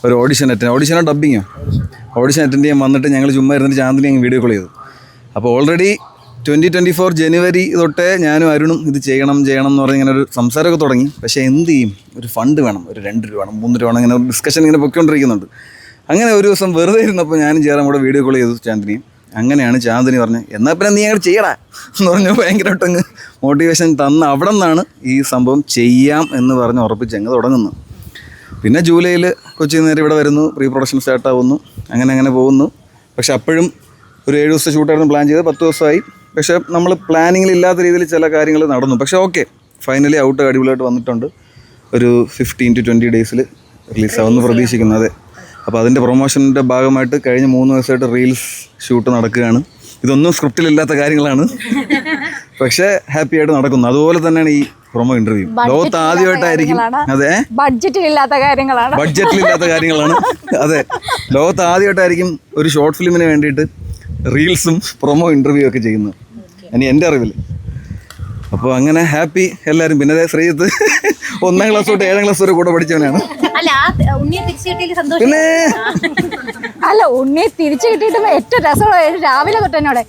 [SPEAKER 10] ഒരു ഓഡിഷനോ ഡബ്ബിങ്ങോ ഓഡിഷൻ അറ്റൻഡ് ചെയ്യാൻ വന്നിട്ട് ഞങ്ങൾ ചുമ്മാ ഇരുന്നിട്ട് ചാന്ദിനി അങ്ങ് വീഡിയോ കോൾ ചെയ്തു. അപ്പോൾ ഓൾറെഡി 2024 ജനുവരി തൊട്ടേ ഞാനും അരുണും ഇത് ചെയ്യണം എന്ന് പറഞ്ഞ് ഇങ്ങനെ ഒരു സംസാരമൊക്കെ തുടങ്ങി. പക്ഷേ എന്ത് ചെയ്യും, ഒരു ഫണ്ട് വേണം, ഒരു 2 രൂപ വേണം, 3 രൂപ വേണം, ഇങ്ങനെ ഒരു ഡിസ്കഷൻ ഇങ്ങനെ പൊയ്ക്കൊണ്ടിരിക്കുന്നുണ്ട്. അങ്ങനെ ഒരു ദിവസം വെറുതെ ഇരുന്നപ്പോൾ ഞാനും ജയറാം കൂടെ വീഡിയോ കോൾ ചെയ്തു ചാന്ദിനിയും. അങ്ങനെയാണ് ചാന്ദിനി പറഞ്ഞത് എന്നാൽ പിന്നെ നീ അങ്ങോട്ട് ചെയ്യടാ എന്ന് പറഞ്ഞു ഭയങ്കരമായിട്ടങ്ങ് മോട്ടിവേഷൻ തന്ന അവിടെ നിന്നാണ് ഈ സംഭവം ചെയ്യാം എന്ന് പറഞ്ഞ് ഉറപ്പിച്ച് അങ്ങ് തുടങ്ങുന്നത്. പിന്നെ ജൂലൈയിൽ കൊച്ചിയിൽ നേരെ ഇവിടെ വരുന്നു, പ്രീ പ്രൊഡക്ഷൻ സ്റ്റാർട്ടാവുന്നു, അങ്ങനെ പോകുന്നു. പക്ഷെ അപ്പോഴും ഒരു 7 ദിവസത്തെ ഷൂട്ടായിരുന്നു പ്ലാൻ ചെയ്തത്, 10 ദിവസമായി. പക്ഷേ നമ്മൾ പ്ലാനിങ്ങിൽ ഇല്ലാത്ത രീതിയിൽ ചില കാര്യങ്ങൾ നടന്നു. പക്ഷേ ഓക്കെ, ഫൈനലി ഔട്ട് അടിപൊളിയായിട്ട് വന്നിട്ടുണ്ട്. ഒരു 15 to 20 ഡേയ്സിൽ റിലീസാവുമെന്ന് പ്രതീക്ഷിക്കുന്നു. അതെ, അപ്പോൾ അതിൻ്റെ പ്രൊമോഷൻ്റെ ഭാഗമായിട്ട് കഴിഞ്ഞ 3 ദിവസമായിട്ട് റീൽസ് ഷൂട്ട് നടക്കുകയാണ്. ഇതൊന്നും സ്ക്രിപ്റ്റിലില്ലാത്ത കാര്യങ്ങളാണ്, പക്ഷേ ഹാപ്പി ആയിട്ട് നടക്കുന്നു. അതുപോലെ തന്നെയാണ് ഈ പ്രൊമോ ഇൻ്റർവ്യൂ. ലോകത്ത് ആദ്യമായിട്ടായിരിക്കും, അതെ, ബഡ്ജറ്റിലില്ലാത്ത കാര്യങ്ങളാണ്. അതെ, ലോകത്ത് ആദ്യമായിട്ടായിരിക്കും ഒരു ഷോർട്ട് ഫിലിമിന് വേണ്ടിയിട്ട് റീൽസും പ്രൊമോ ഇൻ്റർവ്യൂ ഒക്കെ ചെയ്യുന്നത്, ഇനി എൻ്റെ അറിവിൽ. അപ്പോൾ അങ്ങനെ ഹാപ്പി എല്ലാവരും. പിന്നെ ശ്രീജിത്ത് 1ാം ക്ലാസ് തൊട്ട് 7ാം ക്ലാസ് വരെ കൂടെ പഠിച്ചവനാണ്. പിന്നെ
[SPEAKER 9] അല്ല, ഉണ്ണിയെ തിരിച്ചു കിട്ടിയിട്ട് ഏറ്റവും രസമുള്ള രാവിലെ തൊട്ട് എന്നോട്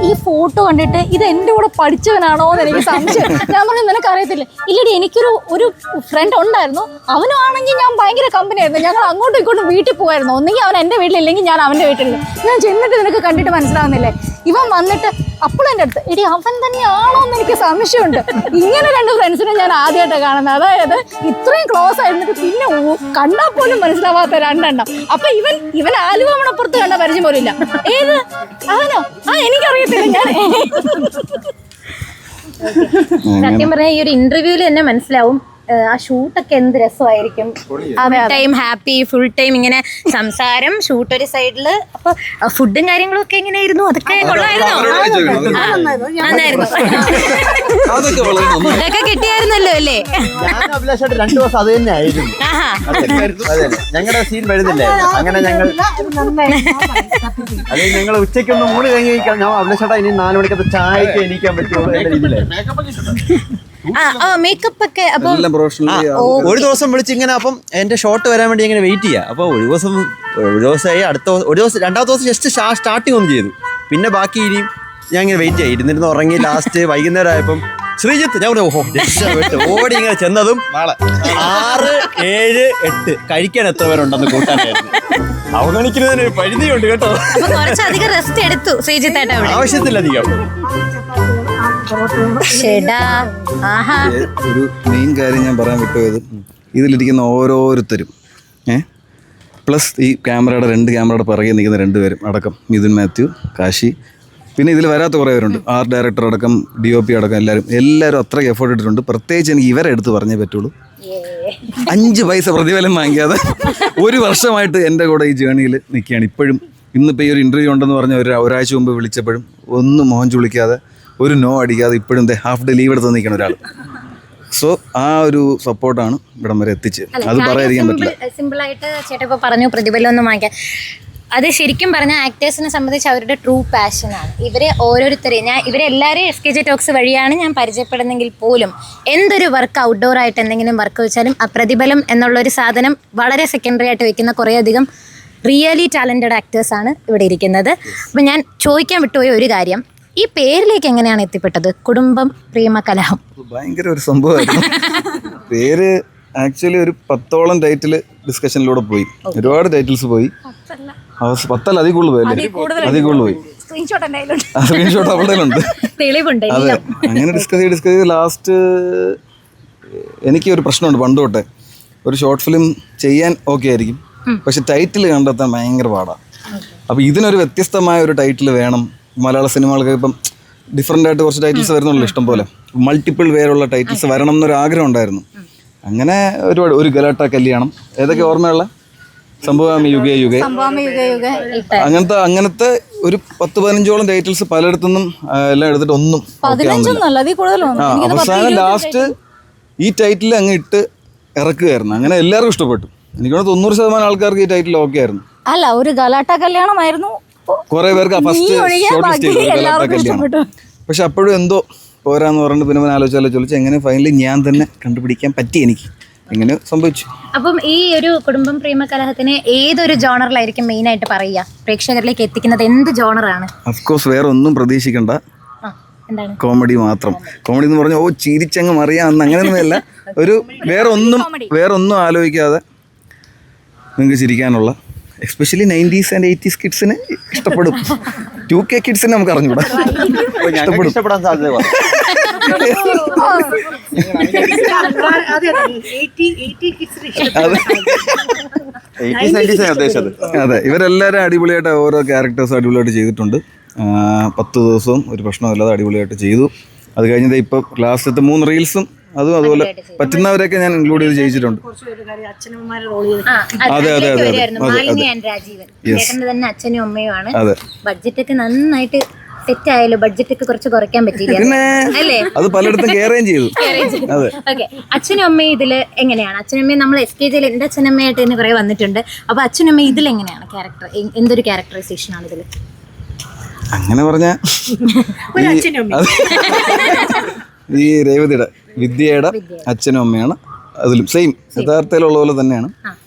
[SPEAKER 9] ഈ ഫോട്ടോ കണ്ടിട്ട് ഇത് എൻ്റെ കൂടെ പഠിച്ചവനാണോ എന്ന് എനിക്ക് സംശയം. ഞാൻ പറഞ്ഞു നിനക്ക് അറിയത്തില്ല. ഇല്ലടി, എനിക്കൊരു ഫ്രണ്ട് ഉണ്ടായിരുന്നു, അവനും ആണെങ്കിൽ ഞാൻ ഭയങ്കര കമ്പനി ആയിരുന്നു. ഞങ്ങൾ അങ്ങോട്ടും ഇങ്ങോട്ടും വീട്ടിൽ പോകുമായിരുന്നു. ഒന്നെങ്കിൽ അവൻ എൻ്റെ വീട്ടിലില്ലെങ്കിൽ ഞാൻ അവൻ്റെ വീട്ടിലില്ല. ഞാൻ ചെന്നിട്ട് നിനക്ക് കണ്ടിട്ട് മനസ്സിലാവുന്നില്ലേ, ഇവൻ വന്നിട്ട് അപ്പോഴും എൻ്റെ അടുത്ത് എടി അവൻ തന്നെയാണോ എന്ന് എനിക്ക് സംശയമുണ്ട്. ഇങ്ങനെ 2 ഫ്രണ്ട്സിനെ ഞാൻ ആദ്യമായിട്ടാണ് കാണുന്നത്. അതായത് ഇത്രയും ക്ലോസ് ആയിരുന്നിട്ട് പിന്നെ കണ്ടാൽ പോലും മനസ്സിലാവാത്ത 2 എണ്ണം. അപ്പൊ ഇവൻ ആലുവ മണപ്പുറത്ത് കണ്ട പരിചയം പോലും ഇല്ല. ഏത് അവനോ? എനിക്കറിയത്തില്ല. ഞാൻ
[SPEAKER 1] സത്യം പറഞ്ഞാൽ ഈ ഒരു ഇന്റർവ്യൂവിൽ തന്നെ മനസ്സിലാവും ആ ഷൂട്ടൊക്കെ എന്ത് രസമായിരിക്കും. ടൈം ഹാപ്പി, ഫുൾ ടൈം ഇങ്ങനെ സംസാരം, ഷൂട്ട് ഒരു സൈഡില്. അപ്പൊ ഫുഡും കാര്യങ്ങളും ഒക്കെ എങ്ങനെയായിരുന്നു? അതൊക്കെ കൊള്ളായിരുന്നോ? ഫുഡൊക്കെ കിട്ടിയായിരുന്നല്ലോ അല്ലേ?
[SPEAKER 8] 2 ദിവസം അത് തന്നെ ആയിരുന്നു. ഞങ്ങളുടെ സീൻ വരുന്നില്ലേ, അങ്ങനെ ഞങ്ങൾ ഉച്ചയ്ക്കൊന്നും ഊണ് കഴിഞ്ഞ് ഞാൻ അഭിലാഷേട്ടാ ഇനി 4 മണിക്കത്തെ ചായക്ക് എണീക്കാൻ പറ്റുള്ളൂ എന്ന രീതിയിലായിരുന്നു.
[SPEAKER 1] മേക്കപ്പ് ഒക്കെ.
[SPEAKER 8] ഒരു ദിവസം വിളിച്ച് ഇങ്ങനെ, അപ്പം എന്റെ ഷോട്ട് വരാൻ വേണ്ടി ഇങ്ങനെ വെയിറ്റ് ചെയ്യാം. അപ്പോൾ ഒരു ദിവസമായി, ഒരു ദിവസം 2ാമത്തെ ദിവസം ജസ്റ്റ് സ്റ്റാർട്ടിങ് ഒന്നും ചെയ്തു. പിന്നെ ബാക്കി ഇനിയും ഞാൻ ഇങ്ങനെ വെയിറ്റ് ചെയ്യാം, ഇരുന്നിരുന്ന് ഉറങ്ങി. ലാസ്റ്റ് വൈകുന്നേരം ആയപ്പം ശ്രീജിത്ത്, ഞാൻ ഓടി ഇങ്ങനെ ചെന്നതും 6, 7, 8 കഴിക്കാൻ എത്ര പേരുണ്ടെന്ന് കൂട്ടാനായിരുന്നു. അവഗണിക്കുന്നതിന് ഒരു പരിധിയുണ്ട് കേട്ടോ. ആവശ്യത്തിലധികം.
[SPEAKER 10] ഒരു മെയിൻ കാര്യം ഞാൻ പറയാൻ വിട്ടുപോയത്, ഇതിലിരിക്കുന്ന ഓരോരുത്തരും പ്ലസ് ഈ 2 ക്യാമറയുടെ പിറകെ നിൽക്കുന്ന 2 പേരും അടക്കം, മിഥുൻ മാത്യു, കാശി, പിന്നെ ഇതിൽ വരാത്ത കുറേ പേരുണ്ട്, ആർട്ട് ഡയറക്ടർ അടക്കം, DOP അടക്കം, എല്ലാവരും അത്രയ്ക്ക് എഫേർട്ട് ഇട്ടിട്ടുണ്ട്. പ്രത്യേകിച്ച് എനിക്ക് ഇവരെ എടുത്ത് പറഞ്ഞേ പറ്റുള്ളൂ. 5 പൈസ പ്രതിഫലം വാങ്ങിക്കാതെ 1 വർഷമായിട്ട് എൻ്റെ കൂടെ ഈ ജേണിയിൽ നിൽക്കുകയാണ്. ഇപ്പോഴും ഇന്നിപ്പോൾ ഈ ഒരു ഇൻ്റർവ്യൂ ഉണ്ടെന്ന് പറഞ്ഞ ഒരാഴ്ച മുമ്പ് വിളിച്ചപ്പോഴും ഒന്നും മോഹൻ ചുളിക്കാതെ, ഒരു നോ അടിക്കാതെ ഇപ്പോഴും ഹാഫ് ഡേ ലീവ് എടുത്ത് നിൽക്കുന്ന ഒരാൾ. സോ ആ ഒരു സപ്പോർട്ടാണ് ഇവിടം വരെ എത്തിച്ചത്. അത് പറയാതിരിക്കാൻ പറ്റില്ല.
[SPEAKER 1] സിമ്പിളായിട്ട് ചേട്ടാ ഇപ്പോൾ പറഞ്ഞു പ്രതിഫലം ഒന്നും വാങ്ങിക്കാൻ. അത് ശരിക്കും പറഞ്ഞാൽ ആക്ടേഴ്സിനെ സംബന്ധിച്ച് അവരുടെ ട്രൂ പാഷനാണ്. ഇവരെ ഓരോരുത്തരെയും ഇവരെല്ലാവരെയും SKJ ടോക്സ് വഴിയാണ് ഞാൻ പരിചയപ്പെടുന്നെങ്കിൽ പോലും എന്തൊരു വർക്ക് ഔട്ട്ഡോർ ആയിട്ട് എന്തെങ്കിലും വർക്ക് വെച്ചാലും ആ പ്രതിഫലം എന്നുള്ളൊരു സാധനം വളരെ സെക്കൻഡറി ആയിട്ട് വെക്കുന്ന കുറേയധികം റിയലി ടാലൻറ്റഡ് ആക്ടേഴ്സാണ് ഇവിടെ ഇരിക്കുന്നത്. അപ്പം ഞാൻ ചോദിക്കാൻ വിട്ടുപോയ ഒരു കാര്യം, ഈ പേരിലേക്ക് എങ്ങനെയാണ് എത്തിപ്പെട്ടത്? കുടുംബം പ്രേമ കലഹം
[SPEAKER 10] ഭയങ്കര ഒരു സംഭവമായിരുന്നു. പേര് ആക്ച്വലി ഒരു 10ഓളം ടൈറ്റിൽ ഡിസ്കഷനിലൂടെ പോയി, ഒരുപാട് ടൈറ്റിൽസ് പോയി. 10 അതിൽ കൂടുതൽ പോയി. സ്ക്രീൻഷോട്ട് അവിടെ ഉണ്ട്. അതെ, അങ്ങനെ ഡിസ്കസ് ചെയ്ത് ലാസ്റ്റ് എനിക്ക് ഒരു പ്രശ്നമുണ്ട് പണ്ട് തൊട്ടേ. ഒരു ഷോർട്ട് ഫിലിം ചെയ്യാൻ ഓക്കെ ആയിരിക്കും, പക്ഷെ ടൈറ്റിൽ കണ്ടെത്താൻ ഭയങ്കര പാടാണ്. അപ്പോൾ ഇതിനൊരു വ്യത്യസ്തമായ ഒരു ടൈറ്റിൽ വേണം. മലയാള സിനിമകൾക്ക് ഇപ്പം ഡിഫറെൻ്റ് ആയിട്ട് കുറച്ച് ടൈറ്റിൽസ് വരുന്നുള്ളൂ ഇഷ്ടം പോലെ. മൾട്ടിപ്പിൾ പേരുള്ള ടൈറ്റിൽസ് വരണം എന്നൊരു ആഗ്രഹം ഉണ്ടായിരുന്നു. അങ്ങനെ ഒരു ഗലാട്ട കല്യാണം, ഏതൊക്കെ ഓർമ്മയുള്ള സംഭവം, യുഗേ അങ്ങനത്തെ ഒരു 10-15ഓളം ടൈറ്റിൽസ് പലയിടത്തുനിന്നും എല്ലാം എടുത്തിട്ട് ഒന്നും അവസാനം ലാസ്റ്റ് ഈ ടൈറ്റിൽ അങ്ങ് ഇട്ട് ഇറക്കുകയായിരുന്നു. അങ്ങനെ എല്ലാവർക്കും ഇഷ്ടപ്പെട്ടു. എനിക്ക് 90% ആൾക്കാർക്ക് ഈ ടൈറ്റിൽ ഓക്കെ ആയിരുന്നു.
[SPEAKER 9] അല്ല, ഒരു ഗലാട്ട കല്യാണമായിരുന്നു.
[SPEAKER 10] കുറെ പേർക്ക് ഫസ്റ്റ് ഷോർട്ട് ലിസ്റ്റ് ചെയ്തു ഗലാട്ട കല്യാണം. പക്ഷെ അപ്പോഴും എന്തോ പോരാന്ന് പറഞ്ഞിട്ട് പിന്നെ ആലോചിച്ച് എങ്ങനെ ഫൈനലി ഞാൻ തന്നെ കണ്ടുപിടിക്കാൻ പറ്റി എനിക്ക്. ഇങ്ങനെ സംഭവിച്ചു.
[SPEAKER 1] അപ്പം ഈ ഒരു കുടുംബം പ്രേമകലഹത്തിന് ഏതൊരു ജോണറിലായിരിക്കും മെയിൻ ആയിട്ട് പറയുക, പ്രേക്ഷകരിലേക്ക് എത്തിക്കുന്നത് എന്ത് ജോണറാണ്?
[SPEAKER 10] അഫ്കോഴ്സ് വേറെ ഒന്നും പ്രതീക്ഷിക്കണ്ട, കോമഡി മാത്രം. കോമഡി എന്ന് പറഞ്ഞാൽ ചിരിച്ചങ്ങ് മറിയാമെന്ന് അങ്ങനെയൊന്നുമല്ല. ഒരു വേറെ ഒന്നും ആലോചിക്കാതെ നിങ്ങൾക്ക് ചിരിക്കാനുള്ള, എസ്പെഷ്യലി 90s and 80s കിഡ്സിന് ഇഷ്ടപ്പെടും. 2K കിഡ്സിന് നമുക്ക് അറിഞ്ഞൂടാ,
[SPEAKER 8] ഇഷ്ടപ്പെടാൻ സാധ്യത.
[SPEAKER 10] അതെ, ഇവരെല്ലാവരും അടിപൊളിയായിട്ട് ഓരോ ക്യാരക്ടേഴ്സും അടിപൊളിയായിട്ട് ചെയ്തിട്ടുണ്ട്. 10 ദിവസവും ഒരു പ്രശ്നമില്ലാതെ അടിപൊളിയായിട്ട് ചെയ്തു. അത് കഴിഞ്ഞത് ഇപ്പം ലാസ്റ്റത്തെ 3 റീൽസും അതുപോലെ പറ്റുന്നവരൊക്കെ ഞാൻ ഇൻക്ലൂഡ് ചെയ്ത് ചെയ്യിച്ചിട്ടുണ്ട്. അതെ അതെ അതെ
[SPEAKER 1] അച്ഛനും അമ്മയുമാണ്. ബഡ്ജറ്റ് നന്നായിട്ട് സെറ്റ് ആയാലും ബഡ്ജറ്റ് കുറച്ച് കുറയ്ക്കാൻ പറ്റില്ല അല്ലേ?
[SPEAKER 10] അത് പലയിടത്തും കെയറുകയും ചെയ്തു.
[SPEAKER 1] ഓക്കെ, അച്ഛനും അമ്മയും ഇതില് എങ്ങനെയാണ്? അച്ഛനും അമ്മയും നമ്മൾ SKJ എന്റെ അച്ഛനമ്മയായിട്ട് തന്നെ കുറെ വന്നിട്ടുണ്ട്. അപ്പൊ അച്ഛനും അമ്മയും ഇതിൽ എങ്ങനെയാണ് ക്യാരക്ടർ, എന്തൊരു ക്യാരക്ടറൈസേഷൻ ആണ് ഇതില്?
[SPEAKER 10] അങ്ങനെ പറഞ്ഞ ഈ രേവതിയുടെ വിദ്യയുടെ അച്ഛനും അമ്മയാണ് അതിലും സെയിം യഥാർത്ഥത്തിലുള്ള പോലെ തന്നെയാണ്.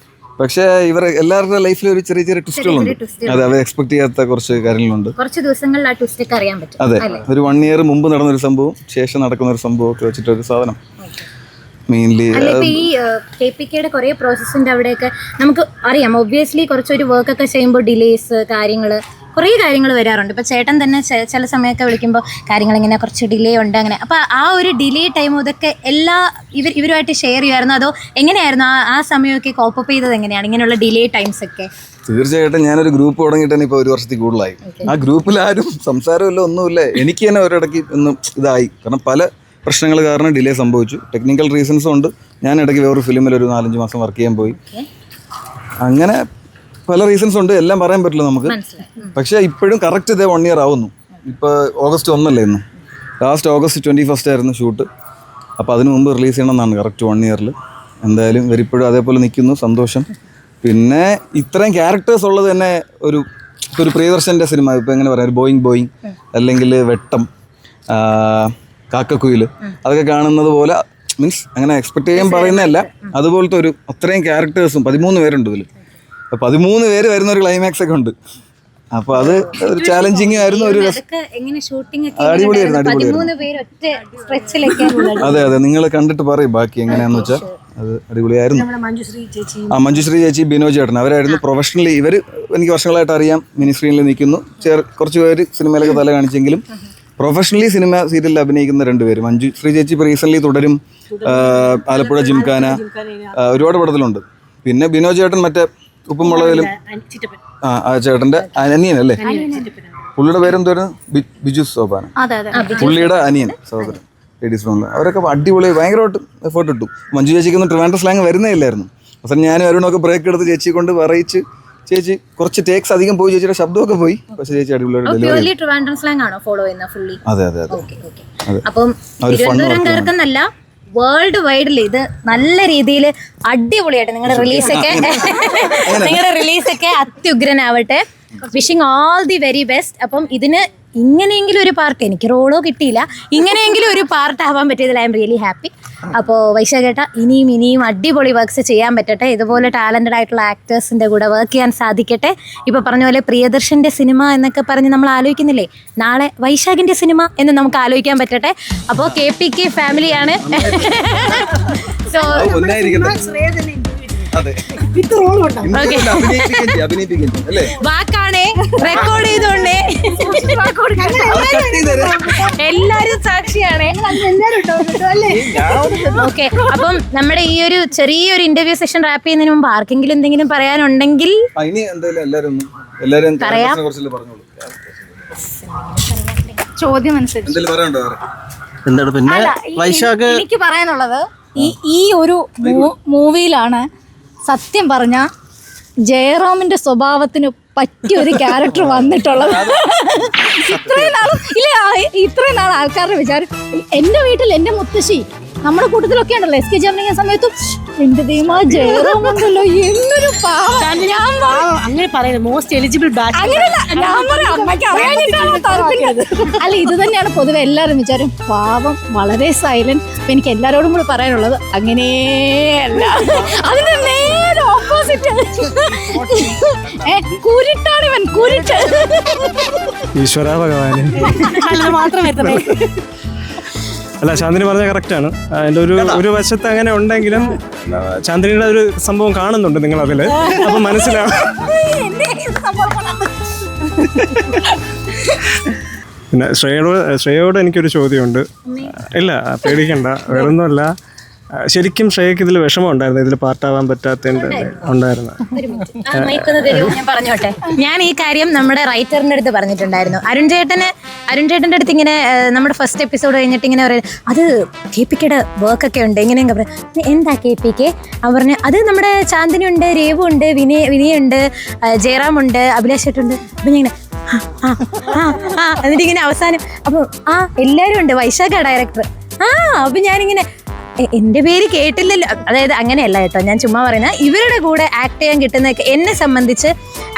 [SPEAKER 10] പക്ഷേ ഇവർ എല്ലാവരുടെ ലൈഫിൽ ഒരു ചെറിയ ചെറിയ ട്വിസ്റ്റുകളുണ്ട്. അതെ, അവർ എക്സ്പെക്ട് ചെയ്യാത്ത കുറച്ച് കാര്യങ്ങളുണ്ട്.
[SPEAKER 1] കുറച്ച് ദിവസങ്ങളിൽ ആ ട്വിസ്റ്റ് ഒക്കെ അറിയാൻ പറ്റും.
[SPEAKER 10] അതെ, ഒരു 1 year മുമ്പ് നടന്നൊരു സംഭവം, ശേഷം നടക്കുന്ന ഒരു സംഭവം ഒക്കെ വെച്ചിട്ടൊരു സാധനം മെയിൻലി.
[SPEAKER 1] ഈ KPKയുടെ കുറേ പ്രോസസ്സിൻ്റെ അവിടെയൊക്കെ നമുക്ക് അറിയാം, ഒബ്വിയസ്ലി കുറച്ചൊരു വർക്കൊക്കെ ചെയ്യുമ്പോൾ ഡിലേസ് കുറേ കാര്യങ്ങൾ വരാറുണ്ട്. ഇപ്പോൾ ചേട്ടൻ തന്നെ ചില സമയമൊക്കെ വിളിക്കുമ്പോൾ കാര്യങ്ങൾ ഇങ്ങനെ കുറച്ച് ഡിലേ ഉണ്ട് അങ്ങനെ. അപ്പോൾ ആ ഒരു ഡിലേ ടൈം ഇതൊക്കെ ഇവരുമായിട്ട് ഷെയർ ചെയ്യുമായിരുന്നു, അതോ എങ്ങനെയായിരുന്നു ആ സമയമൊക്കെ കോപ്പപ്പ് ചെയ്തത് എങ്ങനെയാണ് ഇങ്ങനെയുള്ള ഡിലേ ടൈംസ് ഒക്കെ?
[SPEAKER 10] തീർച്ചയായിട്ടും ഞാനൊരു ഗ്രൂപ്പ് തുടങ്ങിയിട്ട് തന്നെ ഇപ്പോൾ 1 വർഷത്തിൽ കൂടുതലായി. ആ ഗ്രൂപ്പിൽ ആരും സംസാരമില്ല, ഒന്നുമില്ല. എനിക്ക് തന്നെ ഒരിടയ്ക്ക് ഒന്നും ഇതായി, കാരണം പല പ്രശ്നങ്ങൾ കാരണം ഡിലേ സംഭവിച്ചു. ടെക്നിക്കൽ റീസൺസും ഉണ്ട്. ഞാൻ ഇടയ്ക്ക് വേറൊരു ഫിലിമിൽ ഒരു 4-5 മാസം വർക്ക് ചെയ്യാൻ പോയി. അങ്ങനെ പല റീസൺസ് ഉണ്ട്, എല്ലാം പറയാൻ പറ്റില്ല നമുക്ക്. പക്ഷേ ഇപ്പോഴും കറക്റ്റ് ഇതേ 1 year ആവുന്നു. ഇപ്പോൾ August 1 ഇന്ന്, ലാസ്റ്റ് August 21 ആയിരുന്നു ഷൂട്ട്. അപ്പോൾ അതിന് മുമ്പ് റിലീസ് ചെയ്യണമെന്നാണ് കറക്റ്റ് 1 year. എന്തായാലും ഇവരിപ്പോഴും അതേപോലെ നിൽക്കുന്നു, സന്തോഷം. പിന്നെ ഇത്രയും ക്യാരക്ടേഴ്സ് ഉള്ളത് തന്നെ ഒരു പ്രിയദർശൻ്റെ സിനിമ, ഇപ്പോൾ എങ്ങനെ പറയാം, ഒരു ബോയിങ് അല്ലെങ്കിൽ വെട്ടം, കാക്കക്കുയിൽ, അതൊക്കെ കാണുന്നത് പോലെ, മീൻസ് അങ്ങനെ എക്സ്പെക്ട് ചെയ്യാൻ പറയുന്നതല്ല, അതുപോലത്തെ അത്രയും ക്യാരക്ടേഴ്സും 13 പേരുണ്ട് ഇതിൽ. 13 പേര് വരുന്ന ഒരു ക്ലൈമാക്സ് ഒക്കെ ഉണ്ട്. അപ്പോൾ അത് ഒരു ചാലഞ്ചിങ് ആയിരുന്നു. ഒരു അടിപൊളിയായിരുന്നു. അതെ അതെ, നിങ്ങൾ കണ്ടിട്ട് പറയും ബാക്കി എങ്ങനെയാന്ന് വെച്ചാൽ. അത് അടിപൊളിയായിരുന്നു. മഞ്ജുശ്രീ ചേച്ചി, ബിനോജ് ചേട്ടൻ, അവരായിരുന്നു പ്രൊഫഷണലി. ഇവർ എനിക്ക് വർഷങ്ങളായിട്ട് അറിയാം, മിനി സ്ക്രീനിൽ നിൽക്കുന്നു. കുറച്ച് പേര് സിനിമയിലൊക്കെ തല കാണിച്ചെങ്കിലും പ്രൊഫഷണലി സീരിയലിൽ അഭിനയിക്കുന്ന 2 പേര്. മഞ്ജുശ്രീ ചേച്ചി ഇപ്പോൾ റീസെൻ്റ്ലി തുടരും, ആലപ്പുഴ ജിംഖാന, ഒരുപാട് പടത്തിലുണ്ട്. പിന്നെ ബിനോജ് ചേട്ടൻ മറ്റേ ഉപ്പുമുളകിലും, ആ ചേട്ടൻ്റെ അനിയനല്ലേ, പുള്ളിയുടെ പേരെന്തായിരുന്നു, ബിജു സോപാന, പുള്ളിയുടെ അനിയൻ സഹോദരൻ, ലേഡീസ് ഫ്രണ്ട്. അവരൊക്കെ അടിപൊളി, ഭയങ്കരമായിട്ട് എഫേർട്ട് ഇട്ടു. മഞ്ജു ചേച്ചിക്കൊന്നും ട്രിവാൻഡ്രം സ്ലാങ് വരുന്നേ ഇല്ലായിരുന്നു. അവസാനം ഞാനും അരുണൊക്കെ ബ്രേക്ക് എടുത്ത് ചേച്ചി കൊണ്ട് പറയിച്ച്, ചേച്ചി കുറച്ച് ടേക്സ് അധികം പോയി, ചേച്ചിയുടെ ശബ്ദമൊക്കെ പോയി. പക്ഷേ ചേച്ചി അടിപൊളിയായിട്ട് അതെ അതെ അതെ.
[SPEAKER 1] അപ്പം തിരുവനന്തപുരംകാർക്കെന്നല്ല, വേൾഡ് വൈഡിൽ ഇത് നല്ല രീതിയിൽ അടിപൊളിയായിട്ട് നിങ്ങളുടെ റിലീസൊക്കെ അത്യുഗ്രനാവട്ടെ. Wishing all the very best. അപ്പം ഇതിന് ഇങ്ങനെയെങ്കിലും ഒരു പാർട്ട്, എനിക്ക് റോളോ കിട്ടിയില്ല, ഇങ്ങനെയെങ്കിലും ഒരു പാർട്ട് ആവാൻ പറ്റിയതിൽ ഐ എം റിയലി ഹാപ്പി. അപ്പോൾ വൈശാഖേട്ട ഇനിയും അടിപൊളി വർക്ക്സ് ചെയ്യാൻ പറ്റട്ടെ. ഇതുപോലെ ടാലൻറ്റഡ് ആയിട്ടുള്ള ആക്ടേഴ്സിൻ്റെ കൂടെ വർക്ക് ചെയ്യാൻ സാധിക്കട്ടെ. ഇപ്പോൾ പറഞ്ഞ പോലെ പ്രിയദർശൻ്റെ സിനിമ എന്നൊക്കെ പറഞ്ഞ് നമ്മൾ ആലോചിക്കുന്നില്ലേ, നാളെ വൈശാഖിൻ്റെ സിനിമ എന്ന് നമുക്ക് ആലോചിക്കാൻ പറ്റട്ടെ. അപ്പോൾ KPK ഫാമിലിയാണ്. സോ വാക്കാണേ, റെക്കോർഡ് ചെയ്തോണ്ടേ, എല്ലാരും സാക്ഷിയാണേ. ഓക്കെ, അപ്പം നമ്മുടെ ഈ ഒരു ചെറിയൊരു ഇന്റർവ്യൂ സെഷൻ റാപ്പ് ചെയ്യുന്നതിന് മുമ്പ് ആർക്കെങ്കിലും എന്തെങ്കിലും പറയാനുണ്ടെങ്കിൽ പറയാം.
[SPEAKER 9] ചോദ്യം അനുസരിച്ച്
[SPEAKER 6] എന്താണ് പിന്നെ വൈശാഖ്
[SPEAKER 9] എനിക്ക് പറയാനുള്ളത്, ഈ ഒരു മൂവിയിലാണ് സത്യം പറഞ്ഞ ജയറാമിന്റെ സ്വഭാവത്തിന് പറ്റിയൊരു ക്യാരക്ടർ വന്നിട്ടുള്ളത്. ഇത്രയും നാൾ ആൾക്കാരുടെ വിചാരം, എൻ്റെ വീട്ടിൽ എൻ്റെ മുത്തശ്ശി നമ്മുടെ കൂട്ടത്തിലൊക്കെ ഉണ്ടല്ലോ SK അഭിനയിക്കുന്ന സമയത്തും എന്റെ ദൈവമാ ജയറാം ഉണ്ടല്ലോ എന്നൊരു പാവം. ഞാൻ
[SPEAKER 5] അങ്ങനെ പറയുന്നത് മോസ്റ്റ് എലിജിബിൾ ബാച്ച്.
[SPEAKER 9] അങ്ങനെയല്ല, ഞാൻ പറയാം, അമ്മയ്ക്ക് അറിയാഞ്ഞിട്ടാണോ താല്പര്യം? അല്ല, ഇത് തന്നെയാണ് പൊതുവെ എല്ലാവരും വിചാരം, പാവം വളരെ സൈലന്റ്. അപ്പൊ എനിക്ക് എല്ലാരോടും കൂടി പറയാനുള്ളത് അങ്ങനെയല്ല, അതിന്റെ നേരെ ഓപ്പോസിറ്റ്. കൂരിട്ടാണ് ഇവൻ, കൂരിട്ട്.
[SPEAKER 2] ഈശ്വര ഭഗവാന്.
[SPEAKER 5] മാത്രം എത്തണേ.
[SPEAKER 2] അല്ല, ചാന്ദിനി പറഞ്ഞ കറക്റ്റാണ്. അതിൻ്റെ ഒരു വശത്ത് അങ്ങനെ ഉണ്ടെങ്കിലും ചാന്ദിനിയുടെ ഒരു സംഭവം കാണുന്നുണ്ട് നിങ്ങൾ അതിൽ, അപ്പം മനസ്സിലാവും. പിന്നെ ശ്രേയയോട് എനിക്കൊരു ചോദ്യമുണ്ട്. ഇല്ല, പേടിക്കണ്ട, വേറൊന്നുമല്ല. ശരിക്കും ശ്രേയക്ക് ഇതിൽ വിഷമം ഉണ്ടായിരുന്നു, ഇതിൽ പാർട്ടാവാൻ പറ്റാത്തതിൻ്റെ ഉണ്ടായിരുന്നു.
[SPEAKER 1] ഞാൻ പറഞ്ഞോട്ടെ, ഞാൻ ഈ കാര്യം നമ്മുടെ റൈറ്ററിന്റെ അടുത്ത് പറഞ്ഞിട്ടുണ്ടായിരുന്നു. അരുൺ ചേട്ടൻ്റെ അടുത്ത് ഇങ്ങനെ നമ്മുടെ ഫസ്റ്റ് എപ്പിസോഡ് കഴിഞ്ഞിട്ട് ഇങ്ങനെ പറയും, അത് KPKയുടെ വർക്കൊക്കെ ഉണ്ട് ഇങ്ങനെയൊക്കെ പറയും. എന്താ KPK? അവർ പറഞ്ഞു, അത് നമ്മുടെ ചാന്ദിനി ഉണ്ട്, രേവു ഉണ്ട്, വിനയുണ്ട്, ജയറാം ഉണ്ട്, അഭിലാഷ് ചേട്ടുണ്ട്. അപ്പം ഞാൻ എന്നിട്ട് ഇങ്ങനെ അവസാനം അപ്പം എല്ലാവരും ഉണ്ട്, വൈശാഖ ഡയറക്ടർ. അപ്പം ഞാനിങ്ങനെ എൻ്റെ പേര് കേട്ടില്ലല്ലോ. അതായത് അങ്ങനെയല്ല കേട്ടോ, ഞാൻ ചുമ്മാ പറയുന്നത്. ഇവരുടെ കൂടെ ആക്ട് ചെയ്യാൻ കിട്ടുന്നതൊക്കെ എന്നെ സംബന്ധിച്ച്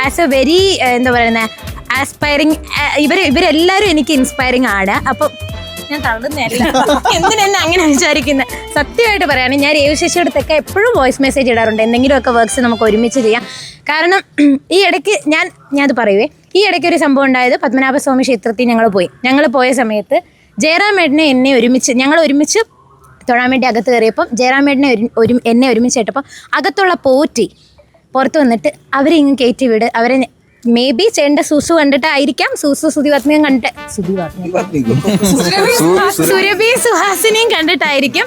[SPEAKER 1] ആസ് എ വെരി എന്താ പറയുന്നത് ആസ്പയറിങ്, ഇവരെല്ലാവരും എനിക്ക് ഇൻസ്പയറിങ് ആണ്. അപ്പം ഞാൻ തള്ളുന്നതല്ല, എന്തിനെന്നെ അങ്ങനെ വിചാരിക്കുന്നത്. സത്യമായിട്ട് പറയുകയാണെങ്കിൽ ഞാൻ രേവു ശശിയുടെ അടുത്തൊക്കെ എപ്പോഴും വോയിസ് മെസ്സേജ് ഇടാറുണ്ട്, എന്തെങ്കിലുമൊക്കെ വർക്ക്സ് നമുക്ക് ഒരുമിച്ച് ചെയ്യാം. കാരണം ഈ ഇടയ്ക്ക് ഞാനത് പറയുവേ, ഈ ഇടയ്ക്ക് ഒരു സംഭവം ഉണ്ടായത്, പത്മനാഭസ്വാമി ക്ഷേത്രത്തിൽ ഞങ്ങൾ പോയ സമയത്ത് ജയറാം ഏട്ടനെ ഞങ്ങൾ ഒരുമിച്ച് തൊഴാൻ വേണ്ടി അകത്ത് കയറിയപ്പം ജയറാമേട്ടനെ എന്നെ ഒരുമിച്ചിട്ടപ്പോൾ അകത്തുള്ള പോറ്റി പുറത്ത് വന്നിട്ട് അവരിങ്ങ് കയറ്റി വിട്, അവരെ മേ ബി ചേട്ടൻ്റെ സുസു കണ്ടിട്ടായിരിക്കാം, സുധിവാത്മികം കണ്ടിട്ട് സുരഭി സുഹാസിനിയും കണ്ടിട്ടായിരിക്കും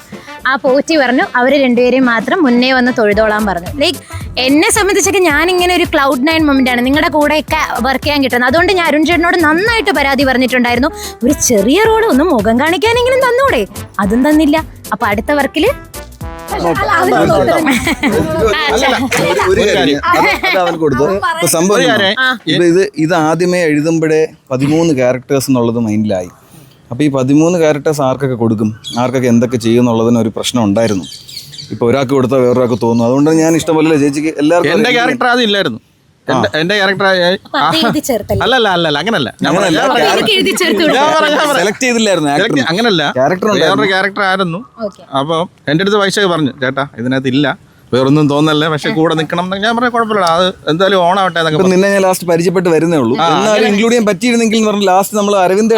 [SPEAKER 1] ആ പോറ്റി പറഞ്ഞു അവർ രണ്ടുപേരെയും മാത്രം മുന്നേ വന്ന് തൊഴുതോളാൻ പറഞ്ഞു. ലൈക്ക് എന്നെ സംബന്ധിച്ചൊക്കെ ഞാനിങ്ങനെ ഒരു ക്ലൗഡ് 9 മൊമെൻ്റ് ആണ് നിങ്ങളുടെ കൂടെയൊക്കെ വർക്ക് ചെയ്യാൻ കിട്ടുന്നത്. അതുകൊണ്ട് ഞാൻ അരുൺ ചേട്ടനോട് നന്നായിട്ട് പരാതി പറഞ്ഞിട്ടുണ്ടായിരുന്നു, ഒരു ചെറിയ റോഡ് ഒന്ന് മുഖം കാണിക്കാനെങ്കിലും തന്നൂടെ, അതും തന്നില്ല. അപ്പൊ അടുത്ത വർക്കില്
[SPEAKER 10] സംഭവം ഇത് ആദ്യമേ എഴുതുമ്പോഴേ 13 ക്യാരക്ടേഴ്സ് എന്നുള്ളത് മൈൻഡിലായി. അപ്പോൾ ഈ 13 ക്യാരക്ടേഴ്സ് ആർക്കൊക്കെ കൊടുക്കും, ആർക്കൊക്കെ എന്തൊക്കെ ചെയ്യും എന്നുള്ളതിന് ഒരു പ്രശ്നം ഉണ്ടായിരുന്നു. ഇപ്പോൾ ഒരാൾക്ക് കൊടുത്താൽ വേറൊരാൾക്ക് തോന്നും. അതുകൊണ്ട് ഞാൻ ഇഷ്ടംപോലെ ചേച്ചിക്ക് എല്ലാവർക്കും
[SPEAKER 7] എൻ്റെ ക്യാരക്ടർ ആദ്യം ഇല്ലായിരുന്നു. എന്റെ ക്യാരക്ടർ അല്ലല്ല അങ്ങനല്ല,
[SPEAKER 10] സെലക്ട് ചെയ്തില്ലായിരുന്നു,
[SPEAKER 7] അങ്ങനല്ല, വേറൊരു ക്യാരക്ടർ ആയിരുന്നു. അപ്പൊ എന്റെ അടുത്ത് വൈശാഖ് പറഞ്ഞു, ചേട്ടാ ഇതിനകത്ത് ഇല്ല, വേറൊന്നും തോന്നല്ലേ, പക്ഷെ കൂടെ നിൽക്കണം. ഞാൻ പറഞ്ഞ കുഴപ്പമില്ല, അത് എന്തായാലും ഓണാവട്ടെ എന്നൊക്കെ.
[SPEAKER 10] നിന്നെ ഞാൻ ലാസ്റ്റ് പരിചയപ്പെട്ട് വരുന്നേ ഉള്ളൂ, എന്നാലും ഇൻക്ലൂഡ് ചെയ്യാൻ പറ്റിയിരുന്നെങ്കിൽ പറഞ്ഞ് ലാസ്റ്റ് നമ്മൾ അരവിന്ദ്